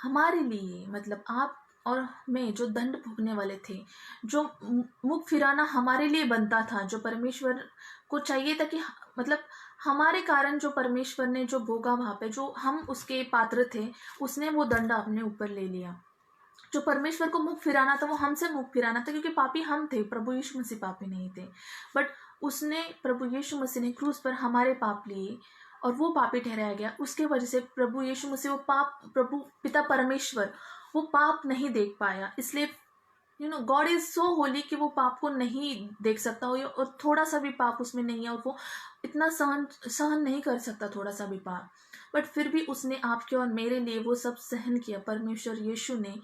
Speaker 1: हमारे लिए, मतलब आप और मैं जो दंड भोगने वाले थे, जो मुख फिराना हमारे लिए बनता था, जो परमेश्वर को चाहिए था कि मतलब हमारे कारण जो परमेश्वर ने जो भोगा वहां पे, जो हम उसके पात्र थे, उसने वो दंड अपने ऊपर ले लिया। जो परमेश्वर को मुख फिराना था वो हमसे मुख फिराना था, क्योंकि पापी हम थे, प्रभु यीशु मसीह पापी नहीं थे। बट उसने, प्रभु यीशु मसीह ने क्रूस पर हमारे पाप लिए, और वो पापी ठहराया गया। उसके वजह से प्रभु यीशु मसीह वो पाप, प्रभु पिता परमेश्वर वो पाप नहीं देख पाया। इसलिए गॉड इज सो होली कि वो पाप को नहीं देख सकता हो, और थोड़ा सा भी पाप उसमें नहीं है, और वो इतना सहन नहीं कर सकता थोड़ा सा भी पाप। बट फिर भी उसने आपके और मेरे लिए वो सब सहन किया। परमेश्वर यीशु ने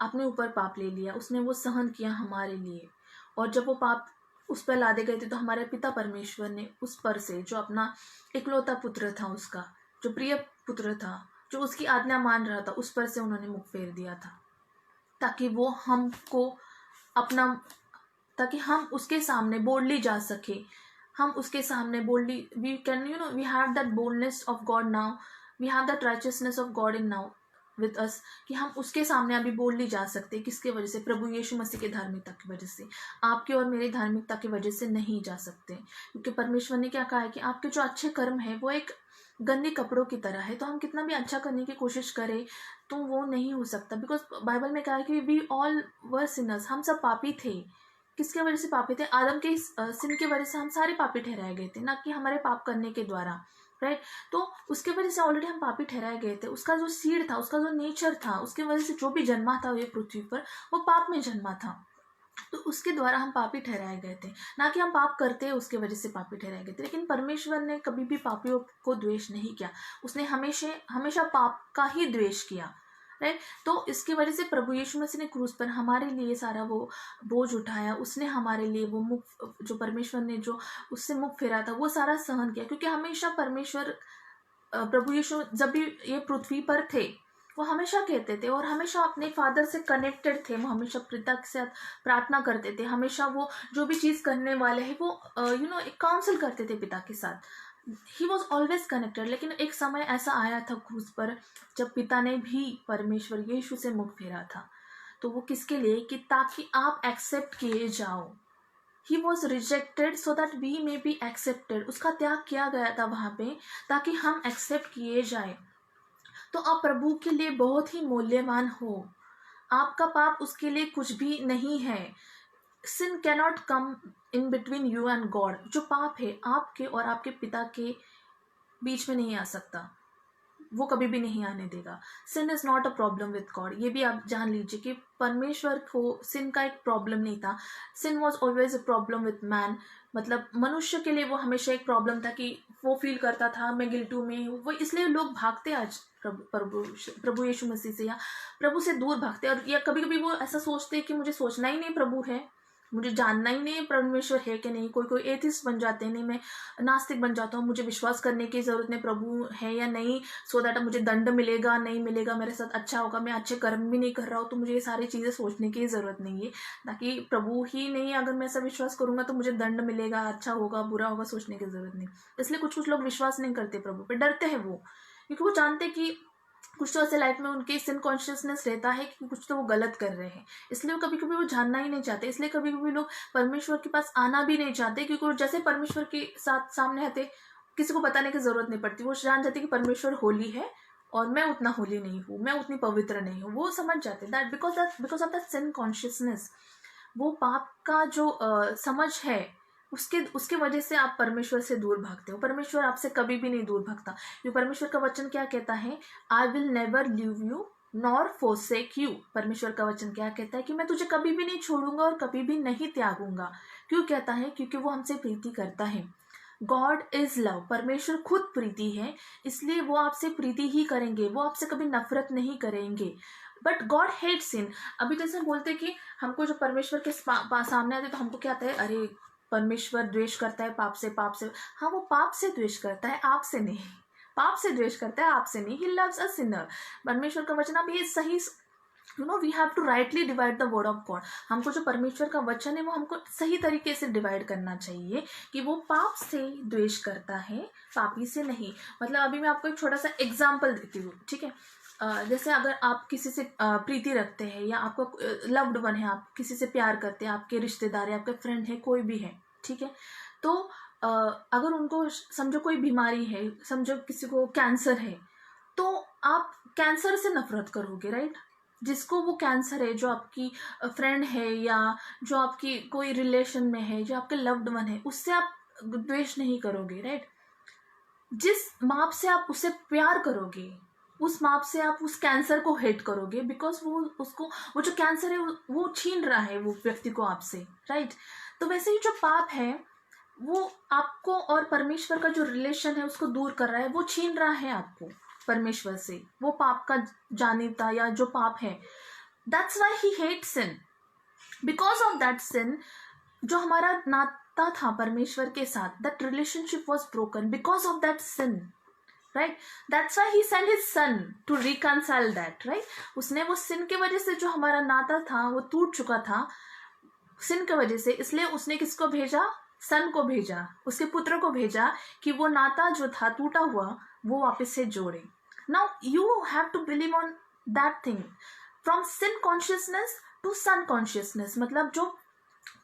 Speaker 1: अपने ऊपर पाप ले लिया, उसने वो सहन किया हमारे लिए। और जब वो पाप उस पर लादे गए थे, तो हमारे पिता परमेश्वर ने उस पर से, जो अपना इकलौता पुत्र था, उसका जो प्रिय पुत्र था, जो उसकी आज्ञा मान रहा था, उस पर से उन्होंने मुख फेर दिया था, ताकि वो हमको अपना, ताकि हम उसके सामने बोल्डली जा सके। हम उसके सामने boldly, we can we have that boldness of God now, we have that righteousness of God in now, with us कि हम उसके सामने अभी बोल नहीं जा सकते। किसके वजह से? प्रभु यीशु मसीह की धार्मिकता की वजह से। आपके और मेरी धार्मिकता की वजह से नहीं जा सकते, क्योंकि परमेश्वर ने क्या कहा है कि आपके जो अच्छे कर्म है वो एक गंदे कपड़ों की तरह है। तो हम कितना भी अच्छा करने की कोशिश करें तो वो नहीं हो सकता, बिकॉज बाइबल में कहा है कि वी ऑल वर सिनर्स, हम सब पापी थे। किसके वजह से पापी थे? आदम के सिन की वजह से हम सारे पापी ठहराए गए थे, ना कि हमारे पाप करने के द्वारा, राइट। तो उसके वजह से ऑलरेडी हम पापी ठहराए गए थे। उसका जो सीड था, उसका जो नेचर था, उसके वजह से जो भी जन्मा था ये पृथ्वी पर, वो पाप में जन्मा था। तो उसके द्वारा हम पापी ठहराए गए थे, ना कि हम पाप करते उसके वजह से पापी ठहराए गए थे। लेकिन परमेश्वर ने कभी भी पापियों को द्वेष नहीं किया, उसने हमेशा हमेशा पाप का ही द्वेष किया, राइट। तो इसकी वजह से प्रभु यीशु मसीह ने क्रूस पर हमारे लिए सारा वो बोझ उठाया, उसने हमारे लिए वो मुख, जो परमेश्वर ने जो उससे मुख फेरा था, वो सारा सहन किया। क्योंकि हमेशा परमेश्वर, प्रभु यीशु जब भी ये पृथ्वी पर थे, वो हमेशा कहते थे और हमेशा अपने फादर से कनेक्टेड थे। वो हमेशा पिता के साथ प्रार्थना करते थे, हमेशा वो जो भी चीज़ करने वाले हैं वो एक काउंसिल करते थे पिता के साथ। He was always connected. लेकिन एक समय ऐसा आया था क्रूस पर, जब पिता ने भी परमेश्वर यीशु से मुख फेरा था। तो वो किसके लिए? कि ताकि आप एक्सेप्ट किए जाओ। He was rejected so that we may be accepted. उसका त्याग किया गया था वहां पे, ताकि हम एक्सेप्ट किए जाए। तो आप प्रभु के लिए बहुत ही मूल्यवान हो। आपका पाप उसके लिए कुछ भी नहीं है। Sin cannot come in between you and God. जो पाप है आपके और आपके पिता के बीच में नहीं आ सकता, वो कभी भी नहीं आने देगा। Sin is not a problem with God. ये भी आप जान लीजिए कि परमेश्वर को सिन का एक प्रॉब्लम नहीं था। Sin was always a problem with man. मतलब मनुष्य के लिए वो हमेशा एक प्रॉब्लम था कि वो फील करता था मैं गिल्टू में हूँ। वो इसलिए लोग भागते आज प्रभु यीशु मसीह से, या प्रभु से दूर भागते। और या कभी कभी वो ऐसा सोचते हैं कि मुझे सोचना ही नहीं प्रभु है, मुझे जानना ही नहीं परमेश्वर है कि नहीं। कोई कोई एथिस्ट बन जाते हैं, नहीं मैं नास्तिक बन जाता हूँ, मुझे विश्वास करने की जरूरत नहीं प्रभु है या नहीं, सो दैट मुझे दंड मिलेगा नहीं मिलेगा, मेरे साथ अच्छा होगा, मैं अच्छे कर्म भी नहीं कर रहा हूँ तो मुझे ये सारी चीज़ें सोचने की जरूरत नहीं है। ताकि प्रभु ही नहीं, अगर मैं ऐसा विश्वास करूंगा तो मुझे दंड मिलेगा, अच्छा होगा बुरा होगा, सोचने की जरूरत नहीं। इसलिए कुछ कुछ लोग विश्वास नहीं करते प्रभु पे, डरते हैं वो, क्योंकि वो जानते कि कुछ तो ऐसे लाइफ में उनके सिन कॉन्शियसनेस रहता है कि कुछ तो वो गलत कर रहे हैं। इसलिए वो कभी कभी वो जानना ही नहीं चाहते। इसलिए कभी कभी लोग परमेश्वर के पास आना भी नहीं चाहते, क्योंकि वो जैसे परमेश्वर के साथ सामने आते, किसी को बताने की जरूरत नहीं पड़ती। वो जान जाते कि परमेश्वर होली है और मैं उतना होली नहीं हूँ, मैं उतनी पवित्र नहीं हूँ। वो समझ जाते that because of that sin consciousness, वो पाप का जो समझ है, उसके उसके वजह से आप परमेश्वर से दूर भागते हो। परमेश्वर आपसे कभी भी नहीं दूर भागता, क्योंकि परमेश्वर का वचन क्या कहता है? I will never leave you nor forsake you. परमेश्वर का वचन क्या कहता है? कि मैं तुझे कभी भी नहीं छोड़ूंगा और कभी भी नहीं त्यागूंगा। क्यों कहता है? क्योंकि वो हमसे प्रीति करता है। God is love. परमेश्वर खुद प्रीति है, इसलिए वो आपसे प्रीति ही करेंगे, वो आपसे कभी नफरत नहीं करेंगे। बट गॉड हेट सिन। अभी तो ऐसे बोलते कि हमको जो परमेश्वर के सामने आते तो हमको क्या आता है? अरे परमेश्वर द्वेष करता है पाप से, पाप से। हाँ, वो पाप से द्वेष करता है, आपसे नहीं। पाप से द्वेष करता है, आपसे नहीं। He loves a sinner. परमेश्वर का वचन, आप ये सही, we have to rightly divide the word of God. हमको जो परमेश्वर का वचन है वो हमको सही तरीके से डिवाइड करना चाहिए, कि वो पाप से द्वेष करता है, पापी से नहीं। मतलब अभी मैं आपको एक छोटा सा एग्जाम्पल देती हूँ, ठीक है। जैसे अगर आप किसी से प्रीति रखते हैं, या आपका लव्ड वन है, आप किसी से प्यार करते हैं, आपके रिश्तेदार है, आपके फ्रेंड है, कोई भी है, ठीक है। तो अगर उनको समझो कोई बीमारी है, समझो किसी को कैंसर है, तो आप कैंसर से नफरत करोगे, राइट। जिसको वो कैंसर है, जो आपकी फ्रेंड है या जो आपकी कोई रिलेशन में है, जो आपके लव्ड वन है, उससे आप द्वेष नहीं करोगे, राइट। जिस माप से आप उससे प्यार करोगे, उस माप से आप उस कैंसर को हेट करोगे, बिकॉज वो जो कैंसर है वो छीन रहा है वो व्यक्ति को आपसे, राइट। तो वैसे ही जो पाप है वो आपको और परमेश्वर का जो रिलेशन है उसको दूर कर रहा है, वो छीन रहा है आपको परमेश्वर से। वो पाप का जानिता या जो पाप है, that's why he hate sin. Because of that sin, जो हमारा नाता था परमेश्वर के साथ, that relationship was broken because of that sin, right. That's why he sent his son to reconcile that, right. उसने वो सिन के वजह से जो हमारा नाता था वो टूट चुका था सिन की वजह से, इसलिए उसने किसको भेजा? सन को भेजा, उसके पुत्र को भेजा, कि वो नाता जो था टूटा हुआ वो वापस से जोड़े। Now you have to believe on that thing from sin consciousness to son consciousness, मतलब जो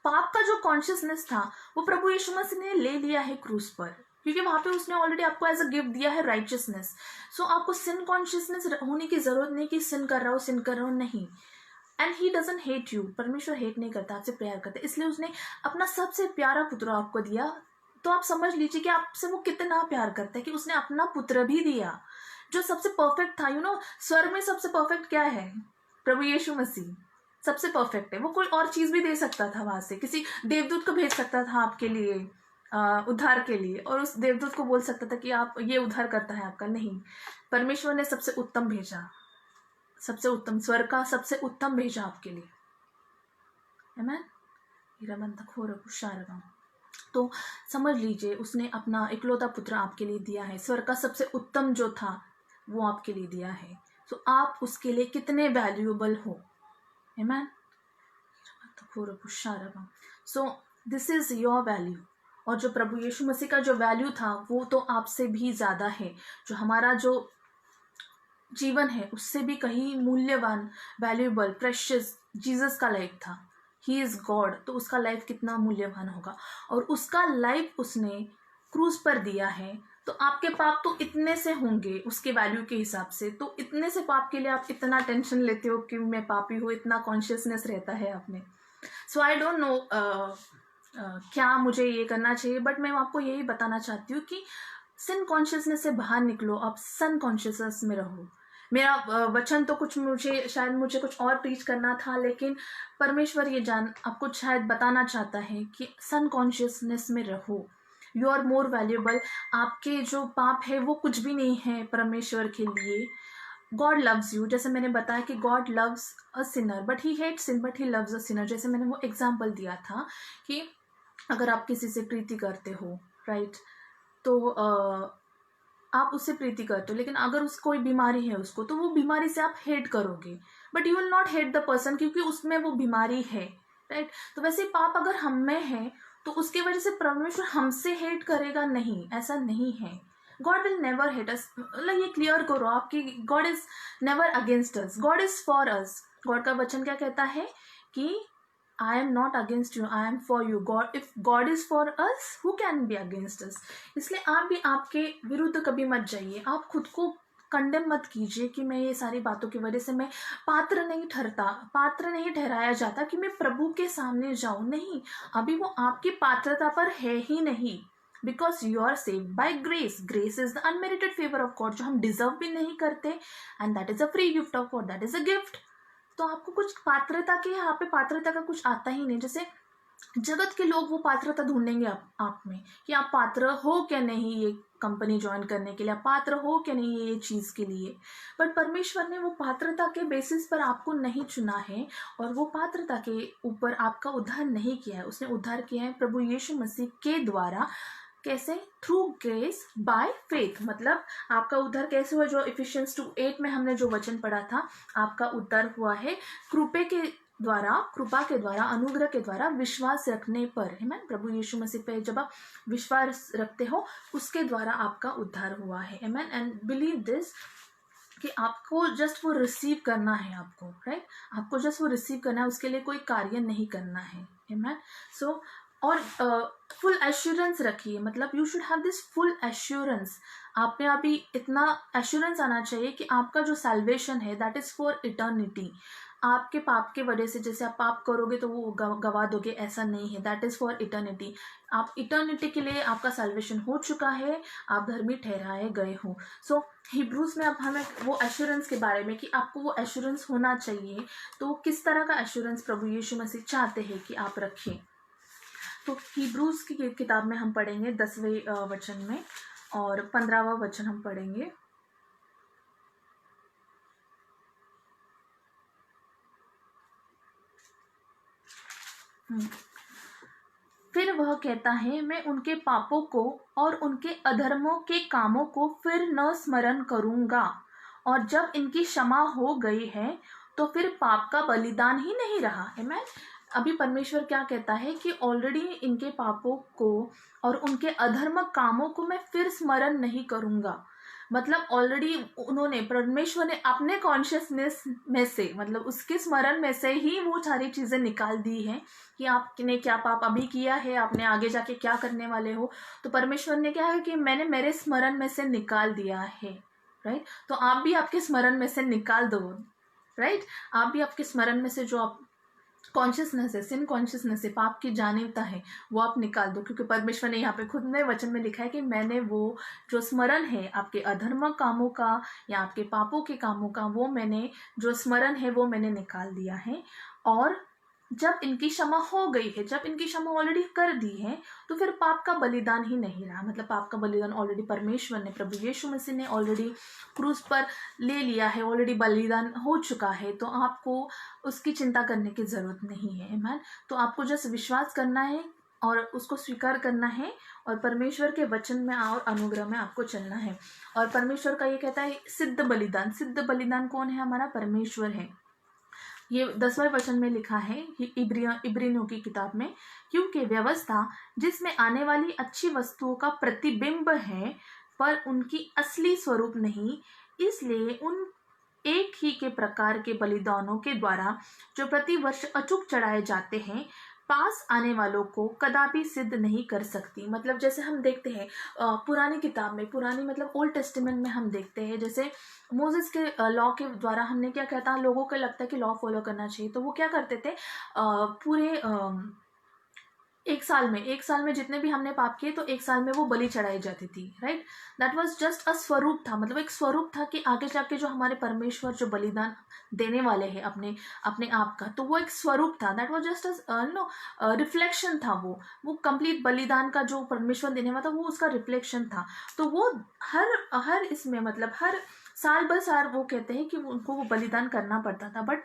Speaker 1: पाप का जो कॉन्शियसनेस था वो प्रभु यीशु मसीह ने ले लिया है क्रूस पर, क्योंकि वहां पे उसने ऑलरेडी आपको एज अ गिफ्ट दिया है राइचियसनेस। सो आपको सिन कॉन्शियसनेस होने की जरूरत नहीं कि सिन कर रहा हूँ, नहीं। And he doesn't hate you, परमेश्वर हेट नहीं करता, आपसे प्यार करता है, इसलिए उसने अपना सबसे प्यारा पुत्र आपको दिया। तो आप समझ लीजिए कि आपसे वो कितना प्यार करता है कि उसने अपना पुत्र भी दिया जो सबसे परफेक्ट था। स्वर्ग में सबसे परफेक्ट क्या है? प्रभु यीशु मसीह सबसे परफेक्ट है। वो कोई और चीज भी दे सकता था, वहां से किसी देवदूत को भेज सकता था आपके लिए उद्धार के लिए, और उस देवदूत को बोल सकता था कि आप ये उद्धार करता है आपका, नहीं। परमेश्वर ने सबसे उत्तम भेजा, सबसे उत्तम, स्वर्ग का सबसे उत्तम भेजा आपके लिए। आमीन। तो समझ लीजिए उसने अपना इकलौता पुत्र आपके लिए दिया है, स्वर्ग का सबसे उत्तम जो था वो आपके लिए दिया है। तो आप उसके लिए कितने वैल्यूएबल हो। आमीन। So this is your value. और जो प्रभु यीशु मसीह का जो वैल्यू था वो तो आपसे भी ज्यादा है। जो हमारा जो जीवन है उससे भी कहीं मूल्यवान, वैल्यूएबल, प्रेशियस जीसस का लाइफ था। ही इज गॉड, तो उसका लाइफ कितना मूल्यवान होगा। और उसका लाइफ उसने क्रूज पर दिया है। तो आपके पाप तो इतने से होंगे उसके वैल्यू के हिसाब से, तो इतने से पाप के लिए आप इतना टेंशन लेते हो कि मैं पापी हूँ, इतना कॉन्शियसनेस रहता है आप में। सो आई डोंट नो क्या मुझे ये करना चाहिए, बट मैं आपको यही बताना चाहती हूँ कि सिन कॉन्शियसनेस से बाहर निकलो, आप सन कॉन्शियसनेस में रहो। मेरा वचन तो कुछ मुझे कुछ और प्रीच करना था, लेकिन परमेश्वर ये आपको शायद बताना चाहता है कि सन कॉन्शियसनेस में रहो। You are more valuable. आपके जो पाप है वो कुछ भी नहीं है परमेश्वर के लिए। गॉड लव्स यू, जैसे मैंने बताया कि God loves a sinner but he hate sin but he loves a sinner. जैसे मैंने वो एग्जाम्पल दिया था कि अगर आप किसी से प्रीति करते हो, राइट, तो आप उससे प्रीति करते हो, लेकिन अगर उस कोई बीमारी है उसको, तो वो बीमारी से आप हेट करोगे, but you will not hate the person, क्योंकि उसमें वो बीमारी है, राइट। तो वैसे पाप अगर हम में है तो उसकी वजह से परमेश्वर हमसे हेट करेगा नहीं, ऐसा नहीं है। गॉड विल नेवर हेट अस, मतलब ये क्लियर करो आपकी, God is never against us, God is for us. God का वचन क्या कहता है कि I am not against you, I am for you. God, if God is for us, who can be against us? इसलिए आप भी आपके विरुद्ध कभी मत जाइए। आप खुद को कंडेम मत कीजिए कि मैं ये सारी बातों की वजह से मैं पात्र नहीं ठहराया जाता कि मैं प्रभु के सामने जाऊं। नहीं, अभी वो आपकी पात्रता पर है ही नहीं। Because you are saved by grace, grace is the unmerited favour of God, जो हम डिजर्व भी नहीं करते, and that is a free gift of God, that is a gift. तो आपको कुछ पात्रता के, यहाँ पे पात्रता का कुछ आता ही नहीं। जैसे जगत के लोग वो पात्रता ढूंढेंगे आप में कि आप पात्र हो क्या नहीं ये कंपनी ज्वाइन करने के लिए, आप पात्र हो क्या नहीं ये चीज के लिए। बट परमेश्वर ने वो पात्रता के बेसिस पर आपको नहीं चुना है, और वो पात्रता के ऊपर आपका उद्धार नहीं किया है। उसने उद्धार किया है प्रभु यीशु मसीह के द्वारा। कैसे? Through grace by faith. मतलब आपका उद्धार कैसे हुआ? जो इफिशियंस 2:8 में हमने जो वचन पढ़ा था, आपका उद्धार हुआ है कृपा के द्वारा, अनुग्रह के द्वारा, विश्वास रखने पर। है ना, प्रभु यीशु मसीह पे जब आप विश्वास रखते हो उसके द्वारा आपका उद्धार हुआ है। आमेन। एंड बिलीव दिस कि आपको जस्ट वो रिसीव करना है, आपको, राइट, आपको जस्ट वो रिसीव करना है, उसके लिए कोई कार्य नहीं करना है। आमेन। सो और फुल एश्योरेंस रखिए, मतलब you should have this full assurance. आप में अभी इतना एश्योरेंस आना चाहिए कि आपका जो सैल्वेशन है दैट इज फॉर इटर्निटी। आपके पाप के वजह से जैसे आप पाप करोगे तो वो गवा दोगे, ऐसा नहीं है। That is for eternity. आप इटर्निटी के लिए आपका सैल्वेशन हो चुका है, आप धर्मी ठहराए गए हो। सो हिब्रूज में अब हमें वो एश्योरेंस के बारे में कि आपको वो एश्योरेंस होना चाहिए। तो किस तरह का एश्योरेंस प्रभु यीशु मसीह चाहते हैं कि आप रखें, तो हिब्रूज की किताब में हम पढ़ेंगे 10वें वचन में, और 15वां वचन हम पढ़ेंगे। फिर वह कहता है, मैं उनके पापों को और उनके अधर्मों के कामों को फिर न स्मरण करूंगा, और जब इनकी क्षमा हो गई है तो फिर पाप का बलिदान ही नहीं रहा। आमीन। अभी परमेश्वर क्या कहता है कि ऑलरेडी इनके पापों को और उनके अधर्म कामों को मैं फिर स्मरण नहीं करूंगा। मतलब ऑलरेडी उन्होंने, परमेश्वर ने अपने कॉन्शियसनेस में से, मतलब उसके स्मरण में से ही वो सारी चीज़ें निकाल दी हैं कि आपने क्या पाप अभी किया है, आपने आगे जाके क्या करने वाले हो। तो परमेश्वर ने क्या है कि मैंने मेरे स्मरण में से निकाल दिया है, राइट। तो आप भी आपके स्मरण में से निकाल दो, राइट। आप भी आपके स्मरण में से जो आप कॉन्शियसनेस है, सिन कॉन्शियसनेस है, पाप की जानवता है, वो आप निकाल दो। क्योंकि परमेश्वर ने यहाँ पे खुद ने वचन में लिखा है कि मैंने वो जो स्मरण है आपके अधर्म कामों का या आपके पापों के कामों का, वो मैंने जो स्मरण है वो मैंने निकाल दिया है। और जब इनकी क्षमा हो गई है, जब इनकी क्षमा ऑलरेडी कर दी है, तो फिर पाप का बलिदान ही नहीं रहा। मतलब पाप का बलिदान ऑलरेडी परमेश्वर ने, प्रभु यीशु मसीह ने ऑलरेडी क्रूस पर ले लिया है, ऑलरेडी बलिदान हो चुका है। तो आपको उसकी चिंता करने की ज़रूरत नहीं है। आमीन। तो आपको जस्ट विश्वास करना है और उसको स्वीकार करना है और परमेश्वर के वचन में और अनुग्रह में आपको चलना है। और परमेश्वर का ये कहता है सिद्ध बलिदान, सिद्ध बलिदान कौन है? हमारा परमेश्वर है। ये 10वें वचन में लिखा है इब्रियों की किताब में, क्योंकि व्यवस्था जिसमें आने वाली अच्छी वस्तुओं का प्रतिबिंब है पर उनकी असली स्वरूप नहीं, इसलिए उन एक ही के प्रकार के बलिदानों के द्वारा जो प्रति वर्ष अचूक चढ़ाए जाते हैं, पास आने वालों को कदापि सिद्ध नहीं कर सकती। मतलब जैसे हम देखते हैं पुरानी किताब में, पुरानी मतलब ओल्ड टेस्टामेंट में हम देखते हैं, जैसे मोसेस के लॉ के द्वारा हमने क्या कहता, लोगों को लगता है कि लॉ फॉलो करना चाहिए, तो वो क्या करते थे, पूरे एक साल में जितने भी हमने पाप किए तो एक साल में वो बलि चढ़ाई जाती थी, right. That was just a स्वरूप था, मतलब एक स्वरूप था कि आगे जाके जो हमारे परमेश्वर जो बलिदान देने वाले हैं अपने अपने आप का, तो वो एक स्वरूप था। दैट वाज जस्ट रिफ्लेक्शन था। वो कंप्लीट बलिदान का जो परमेश्वर देने वाला था वो उसका रिफ्लेक्शन था। तो वो हर इसमें मतलब हर साल बर साल वो कहते हैं कि उनको वो बलिदान करना पड़ता था। बट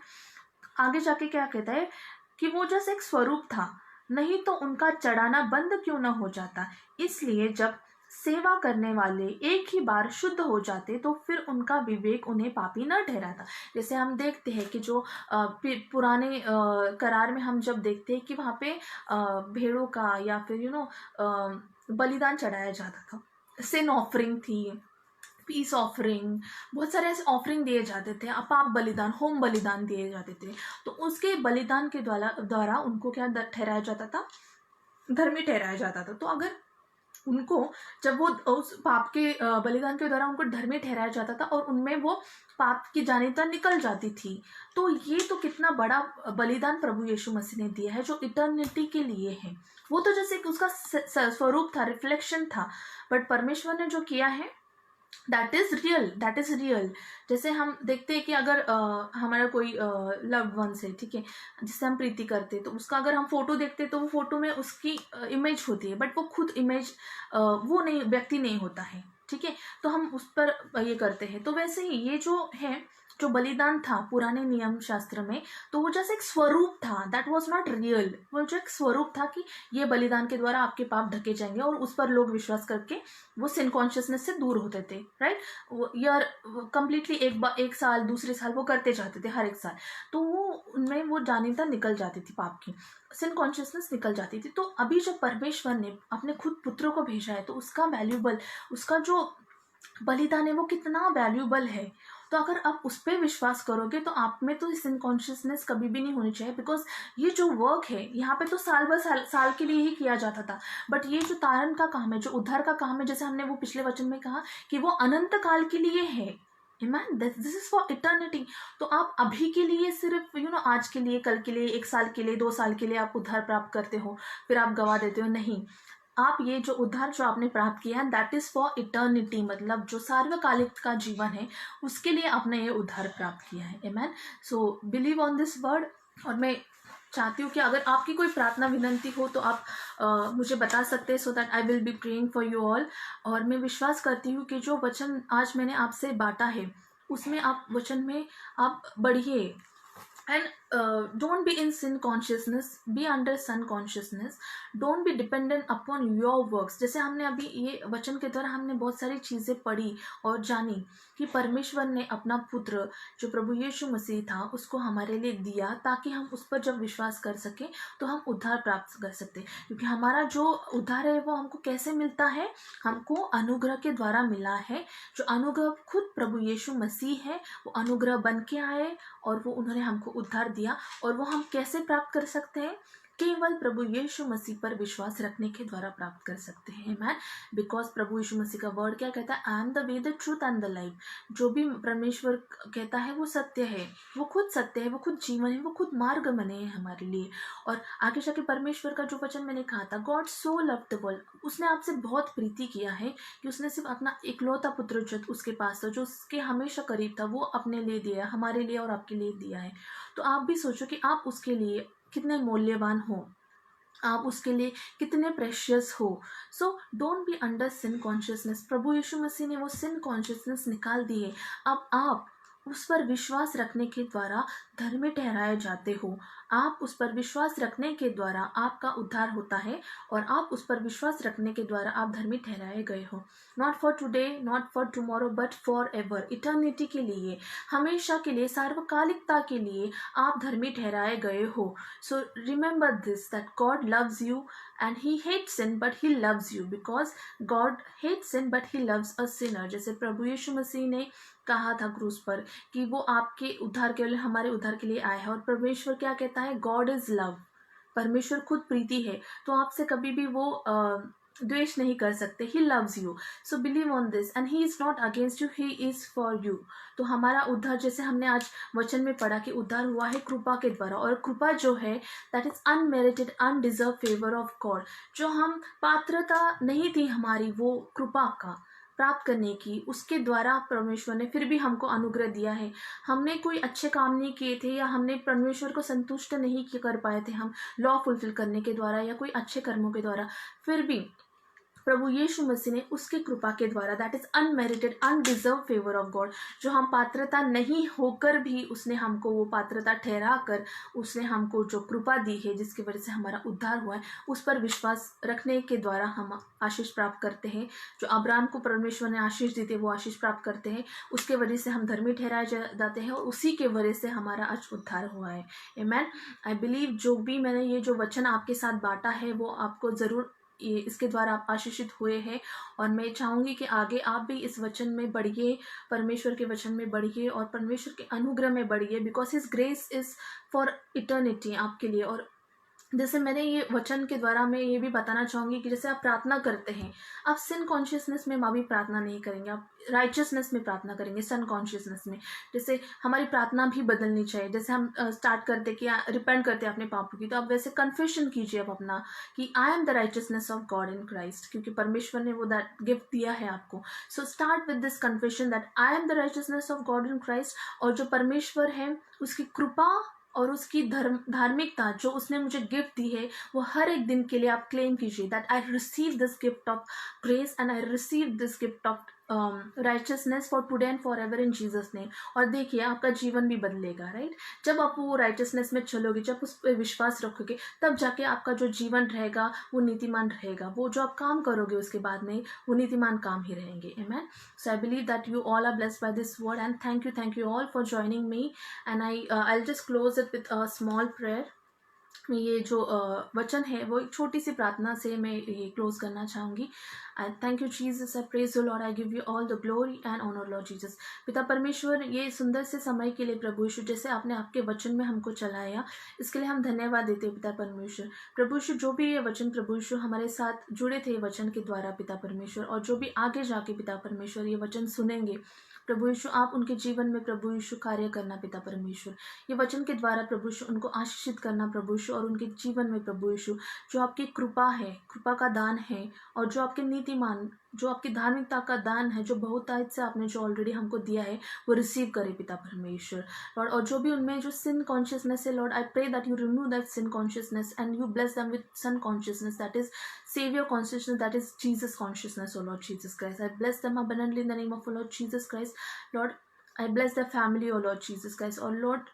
Speaker 1: आगे जाके क्या कहता है कि वो जैसे एक स्वरूप था, नहीं तो उनका चढ़ाना बंद क्यों न हो जाता। इसलिए जब सेवा करने वाले एक ही बार शुद्ध हो जाते तो फिर उनका विवेक उन्हें पापी न ठहराता। जैसे हम देखते हैं कि जो पुराने करार में हम जब देखते हैं कि वहाँ पे भेड़ों का या फिर बलिदान चढ़ाया जाता था, सिन ऑफरिंग थी, पीस ऑफरिंग, बहुत सारे ऐसे ऑफरिंग दिए जाते थे, पाप बलिदान, होम बलिदान दिए जाते थे। तो उसके बलिदान के द्वारा उनको क्या ठहराया जाता था? धर्मी ठहराया जाता था। तो अगर उनको जब वो उस पाप के बलिदान के द्वारा उनको धर्मी ठहराया जाता था और उनमें वो पाप की जानिता निकल जाती थी, तो ये तो कितना बड़ा बलिदान प्रभु यीशु मसीह ने दिया है जो इटर्निटी के लिए है। वो तो जैसे उसका स्वरूप था, रिफ्लेक्शन था। बट परमेश्वर ने जो किया है दैट इज रियल। जैसे हम देखते हैं कि अगर हमारा कोई लव्ड वंस है, ठीक है, जिससे हम प्रीति करते हैं, तो उसका अगर हम फोटो देखते हैं तो वो फोटो में उसकी इमेज होती है, बट वो खुद इमेज वो नहीं, व्यक्ति नहीं होता है, ठीक है। तो हम उस पर ये करते हैं। तो वैसे ही ये जो है, जो बलिदान था पुराने नियम शास्त्र में, तो वो जैसे एक स्वरूप था, दैट वाज नॉट रियल। वो जो एक स्वरूप था कि ये बलिदान के द्वारा आपके पाप ढके जाएंगे, और उस पर लोग विश्वास करके वो सिन कॉन्शियसनेस से दूर होते थे, राइट। यार कंप्लीटली एक साल दूसरे साल वो करते जाते थे, हर एक साल, तो वो उनमें वो जानिता निकल जाती थी, पाप की सिन कॉन्शियसनेस निकल जाती थी। तो अभी जब परमेश्वर ने अपने खुद पुत्रों को भेजा है, तो उसका वैल्यूबल, उसका जो बलिदान है वो कितना वैल्यूबल है। तो अगर आप उस पर विश्वास करोगे तो आप में तो सिन कॉन्शियसनेस कभी भी नहीं होनी चाहिए। बिकॉज ये जो वर्क है यहाँ पे तो साल भर साल के लिए ही किया जाता था, बट ये जो तारण का काम है, जो उद्धार का काम है, जैसे हमने वो पिछले वचन में कहा कि वो अनंत काल के लिए है। Amen? This is for eternity. तो आप अभी के लिए सिर्फ आज के लिए, कल के लिए, एक साल के लिए, 2 साल के लिए आप उद्धार प्राप्त करते हो फिर आप गवा देते हो, नहीं। आप ये जो उद्धार जो आपने प्राप्त किया है दैट इज फॉर इटर्निटी, मतलब जो सार्वकालिक का जीवन है उसके लिए आपने ये उद्धार प्राप्त किया है। Amen. So believe on this word. और मैं चाहती हूँ कि अगर आपकी कोई प्रार्थना विनंती हो तो आप मुझे बता सकते हैं, सो that I will be praying for you all. और मैं विश्वास करती हूँ कि जो वचन आज मैंने आपसे बांटा है उसमें आप वचन में आप बढ़िए, and don't be in sin consciousness, be under sun consciousness, don't be dependent upon your works. जैसे हमने अभी ये वचन के द्वारा हमने बहुत सारी चीज़ें पढ़ी और जानी कि परमेश्वर ने अपना पुत्र जो प्रभु यीशु मसीह था उसको हमारे लिए दिया ताकि हम उस पर जब विश्वास कर सकें तो हम उद्धार प्राप्त कर सकते, क्योंकि हमारा जो उद्धार है वो हमको कैसे मिलता है, हमको अनुग्रह के द्वारा मिला है। जो अनुग्रह खुद प्रभु यीशु मसीह है, वो अनुग्रह बन के आए और वो उन्होंने हमको उद्धार दिया। और वो हम कैसे प्राप्त कर सकते हैं, केवल प्रभु यीशु मसीह पर विश्वास रखने के द्वारा प्राप्त कर सकते हैं। मैन, बिकॉज प्रभु यीशु मसीह का वर्ड क्या कहता है, I am the way, the truth and the life. जो भी परमेश्वर कहता है वो सत्य है, वो खुद सत्य है, वो खुद जीवन है, वो खुद मार्ग बने हैं हमारे लिए। और आगे जाके परमेश्वर का जो वचन मैंने कहा था, God so love the world, उसने आपसे बहुत प्रीति किया है कि उसने सिर्फ अपना इकलौता पुत्र जो उसके पास था, जो उसके हमेशा करीब था, वो अपने लिए दिया, हमारे लिए और आपके लिए दिया है। तो आप भी सोचो कि आप उसके लिए कितने मूल्यवान हो, आप उसके लिए कितने प्रेशियस हो। So don't be under sin consciousness. प्रभु यीशु मसीह ने वो सिन कॉन्शियसनेस निकाल दी है। अब आप उस पर विश्वास रखने के द्वारा धर्मी ठहराए जाते हो। आप उस पर विश्वास रखने के द्वारा आपका उद्धार होता है और आप उस पर विश्वास रखने के द्वारा आप धर्मी ठहराए गए हो। Not for today, not for tomorrow, but for ever, eternity के लिए, हमेशा के लिए, सार्वकालिकता के लिए आप धर्मी ठहराए गए हो। So remember this, that God loves you and he hates sin but he loves you, because God hates sin but he loves a sinner। जैसे प्रभु यीशु मसीह ने कहा था क्रूस पर कि वो आपके उद्धार के लिए, हमारे उद्धार के लिए आया है। और परमेश्वर क्या कहता है, गॉड इज लव, परमेश्वर खुद प्रीति है, तो आपसे कभी भी वो द्वेष नहीं कर सकते। ही loves you, so believe on this, and he is not against you, he is for you. तो हमारा उद्धार, जैसे हमने आज वचन में पढ़ा कि उद्धार हुआ है कृपा के द्वारा, और कृपा जो है that is unmerited undeserved favour of God. जो हम पात्रता नहीं थी हमारी वो कृपा का प्राप्त करने की, उसके द्वारा परमेश्वर ने फिर भी हमको अनुग्रह दिया है। हमने कोई अच्छे काम नहीं किए थे या हमने परमेश्वर को संतुष्ट नहीं कर पाए थे हम लॉ फुलफिल करने के द्वारा या कोई अच्छे कर्मों के द्वारा, फिर भी प्रभु यीशु मसीह ने उसकी कृपा के द्वारा, that is unmerited undeserved favour of God, जो हम पात्रता नहीं होकर भी उसने हमको वो पात्रता ठहरा कर उसने हमको जो कृपा दी है जिसकी वजह से हमारा उद्धार हुआ है, उस पर विश्वास रखने के द्वारा हम आशीष प्राप्त करते हैं। जो अब्राहम को परमेश्वर ने आशीष दी थी वो आशीष प्राप्त करते हैं, उसके वजह से हम धर्मी ठहराए जाते हैं और उसी के वजह से हमारा आज उद्धार हुआ है। आमेन। आई बिलीव जो भी मैंने ये जो वचन आपके साथ बांटा है वो आपको ज़रूर इसके द्वारा आप आशीषित हुए हैं। और मैं चाहूँगी कि आगे आप भी इस वचन में बढ़िए, परमेश्वर के वचन में बढ़िए और परमेश्वर के अनुग्रह में बढ़िए, because his grace is for eternity आपके लिए। और जैसे मैंने ये वचन के द्वारा मैं ये भी बताना चाहूँगी कि जैसे आप प्रार्थना करते हैं, आप सिन कॉन्शियसनेस में भी प्रार्थना नहीं करेंगे, आप राइचियसनेस में प्रार्थना करेंगे, सन कॉन्शियसनेस में। जैसे हमारी प्रार्थना भी बदलनी चाहिए। जैसे हम स्टार्ट करते कि रिपेंट करते हैं अपने पापों की, तो आप वैसे कन्फेशन कीजिए आप अपना कि I am the righteousness of God in Christ, क्योंकि परमेश्वर ने वो दैट गिफ्ट दिया है आपको। So start with this confession that I am the righteousness of God in Christ. और जो परमेश्वर है उसकी कृपा और उसकी धार्मिकता जो उसने मुझे गिफ्ट दी है वो हर एक दिन के लिए आप क्लेम कीजिए, that I receive this gift of grace and I receive this gift of righteousness for today and for ever in Jesus name. और देखिए आपका जीवन भी बदलेगा, राइट। जब आप वो राइचियसनेस में चलोगे, जब उस पर विश्वास रखोगे, तब जाके आपका जो जीवन रहेगा वो नीतिमान रहेगा। वो जो आप काम करोगे उसके बाद में वो नीतिमान काम ही रहेंगे। Amen. So I believe that you all are blessed by this word and thank you all for joining me. And I'll just close it with a small prayer। ये जो वचन है वो एक छोटी सी प्रार्थना से मैं ये क्लोज करना चाहूँगी। I thank you Jesus, I praise you Lord, I give you all the glory and honour Lord Jesus. पिता परमेश्वर, ये सुंदर से समय के लिए प्रभु यीशु जैसे आपने आपके वचन में हमको चलाया, इसके लिए हम धन्यवाद देते हैं पिता परमेश्वर। प्रभु यीशु जो भी ये वचन प्रभु यीशु हमारे साथ जुड़े थे वचन के द्वारा पिता परमेश्वर, और जो भी आगे जाके पिता परमेश्वर ये वचन सुनेंगे प्रभु यीशु, आप उनके जीवन में प्रभु यीशु कार्य करना पिता परमेश्वर। ये वचन के द्वारा प्रभु यीशु उनको आशीषित करना प्रभु यीशु, और उनके जीवन में प्रभु यीशु जो आपकी कृपा है, कृपा का दान है, और जो आपके नीतिमान, जो आपकी धार्मिकता का दान है, जो बहुतायत से आपने जो ऑलरेडी हमको दिया है वो रिसीव करे पिता परमेश्वर लॉर्ड। और जो भी उनमें जो सिन कॉन्शियसनेस है Lord, I pray that you remove that sin consciousness and you bless them with son consciousness, that is Savior consciousness, that is Jesus consciousness, oh Lord Jesus Christ. I bless them abundantly in the name of oh Lord Jesus Christ. Lord, I bless their family, oh Lord Jesus Christ. Oh Lord,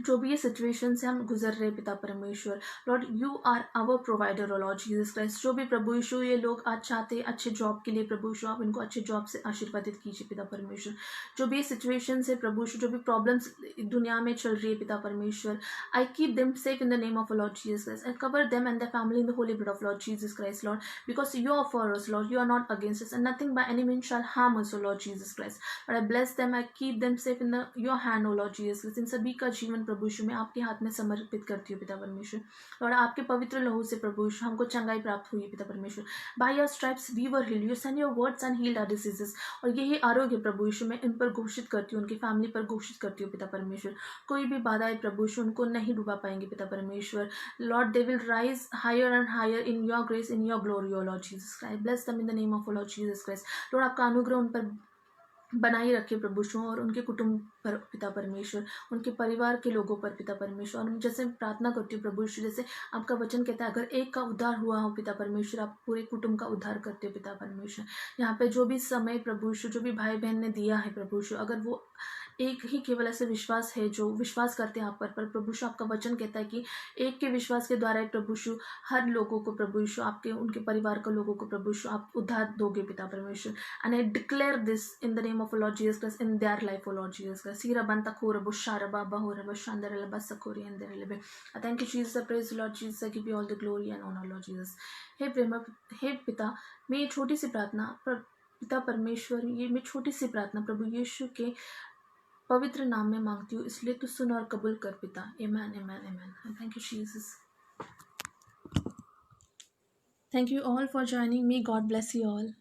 Speaker 1: जो भी ये situation से हम गुजर रहे पिता परमेश्वर, Lord you are our provider O Lord Jesus Christ. जो भी प्रभु यीशु ये लोग आज चाहते हैं अच्छे जॉब के लिए, प्रभु यीशु आप इनको अच्छे जॉब से आशीर्वादित कीजिए पिता परमेश्वर। जो भी ये सिचुएशन है प्रभु यीशु, जो भी प्रॉब्लम्स दुनिया में चल रही है पिता परमेश्वर, I keep them safe in the name of Lord Jesus Christ. I cover them and the family in the holy blood of Lord Jesus Christ Lord, because you are for us Lord, you are not against us, and nothing by any means shall harm us, O Lord Jesus Christ. But I bless them, I keep them safe in your hand, O Lord Jesus Christ. इन सभी का जीवन प्रभु यीशु मैं आपके हाथ में समर्पित करती हूँ पिता परमेश्वर। और आपके पवित्र लहू से प्रभु यीशु हमको चंगाई प्राप्त हुई है पिता परमेश्वर। By your stripes we were healed, you send your words and healed our diseases. और यही आरोग्य प्रभु यीशु मैं इन पर घोषित करती हूँ, उनकी फैमिली पर घोषित करती हूँ पिता परमेश्वर। कोई भी बाधाएं प्रभु यीशु उनको नहीं डुबा पाएंगे पिता परमेश्वर। Lord they will rise higher and higher in your grace, in your glory, O Lord Jesus Christ. Bless them in the name of Lord Jesus Christ. Lord आपका अनुग्रह उन पर बनाई रखे प्रभु यीशु, और उनके कुटुंब पर पिता परमेश्वर, उनके परिवार के लोगों पर पिता परमेश्वर। और जैसे प्रार्थना करती हूँ प्रभु यीशु, जैसे आपका वचन कहता है अगर एक का उद्धार हुआ हो पिता परमेश्वर, आप पूरे कुटुंब का उद्धार करते हो पिता परमेश्वर। यहाँ पे जो भी समय प्रभु यीशु, जो भी भाई बहन ने दिया है प्रभु यीशु, अगर वो एक ही केवल ऐसे विश्वास है जो विश्वास करते हैं आप पर प्रभु यीशु, आपका वचन कहता है कि एक के विश्वास के द्वारा प्रभु यीशु हर लोगों को प्रभु यीशु, आपके उनके परिवार के लोगों को प्रभु यीशु आप उद्धार दोगे पिता परमेश्वर। And I declare this in the name of Lord Jesus Christ in their life, O Lord Jesus Christ. सीरा बंता खोर बुशारा बाबा हो रहा शांदर लबा सकोरी अंदर लबे। I thank you Jesus, praise Lord Jesus, I give you all the glory and honour Lord Jesus. हे प्रेम, हे पिता, मैं ये छोटी सी प्रार्थना पिता परमेश्वर, ये मैं छोटी सी प्रार्थना प्रभु यीशु के पवित्र नाम में मांगती हूँ, इसलिए तू सुन और कबूल कर पिता। Amen amen amen. Thank you Jesus. Thank you all for joining me. God bless you all.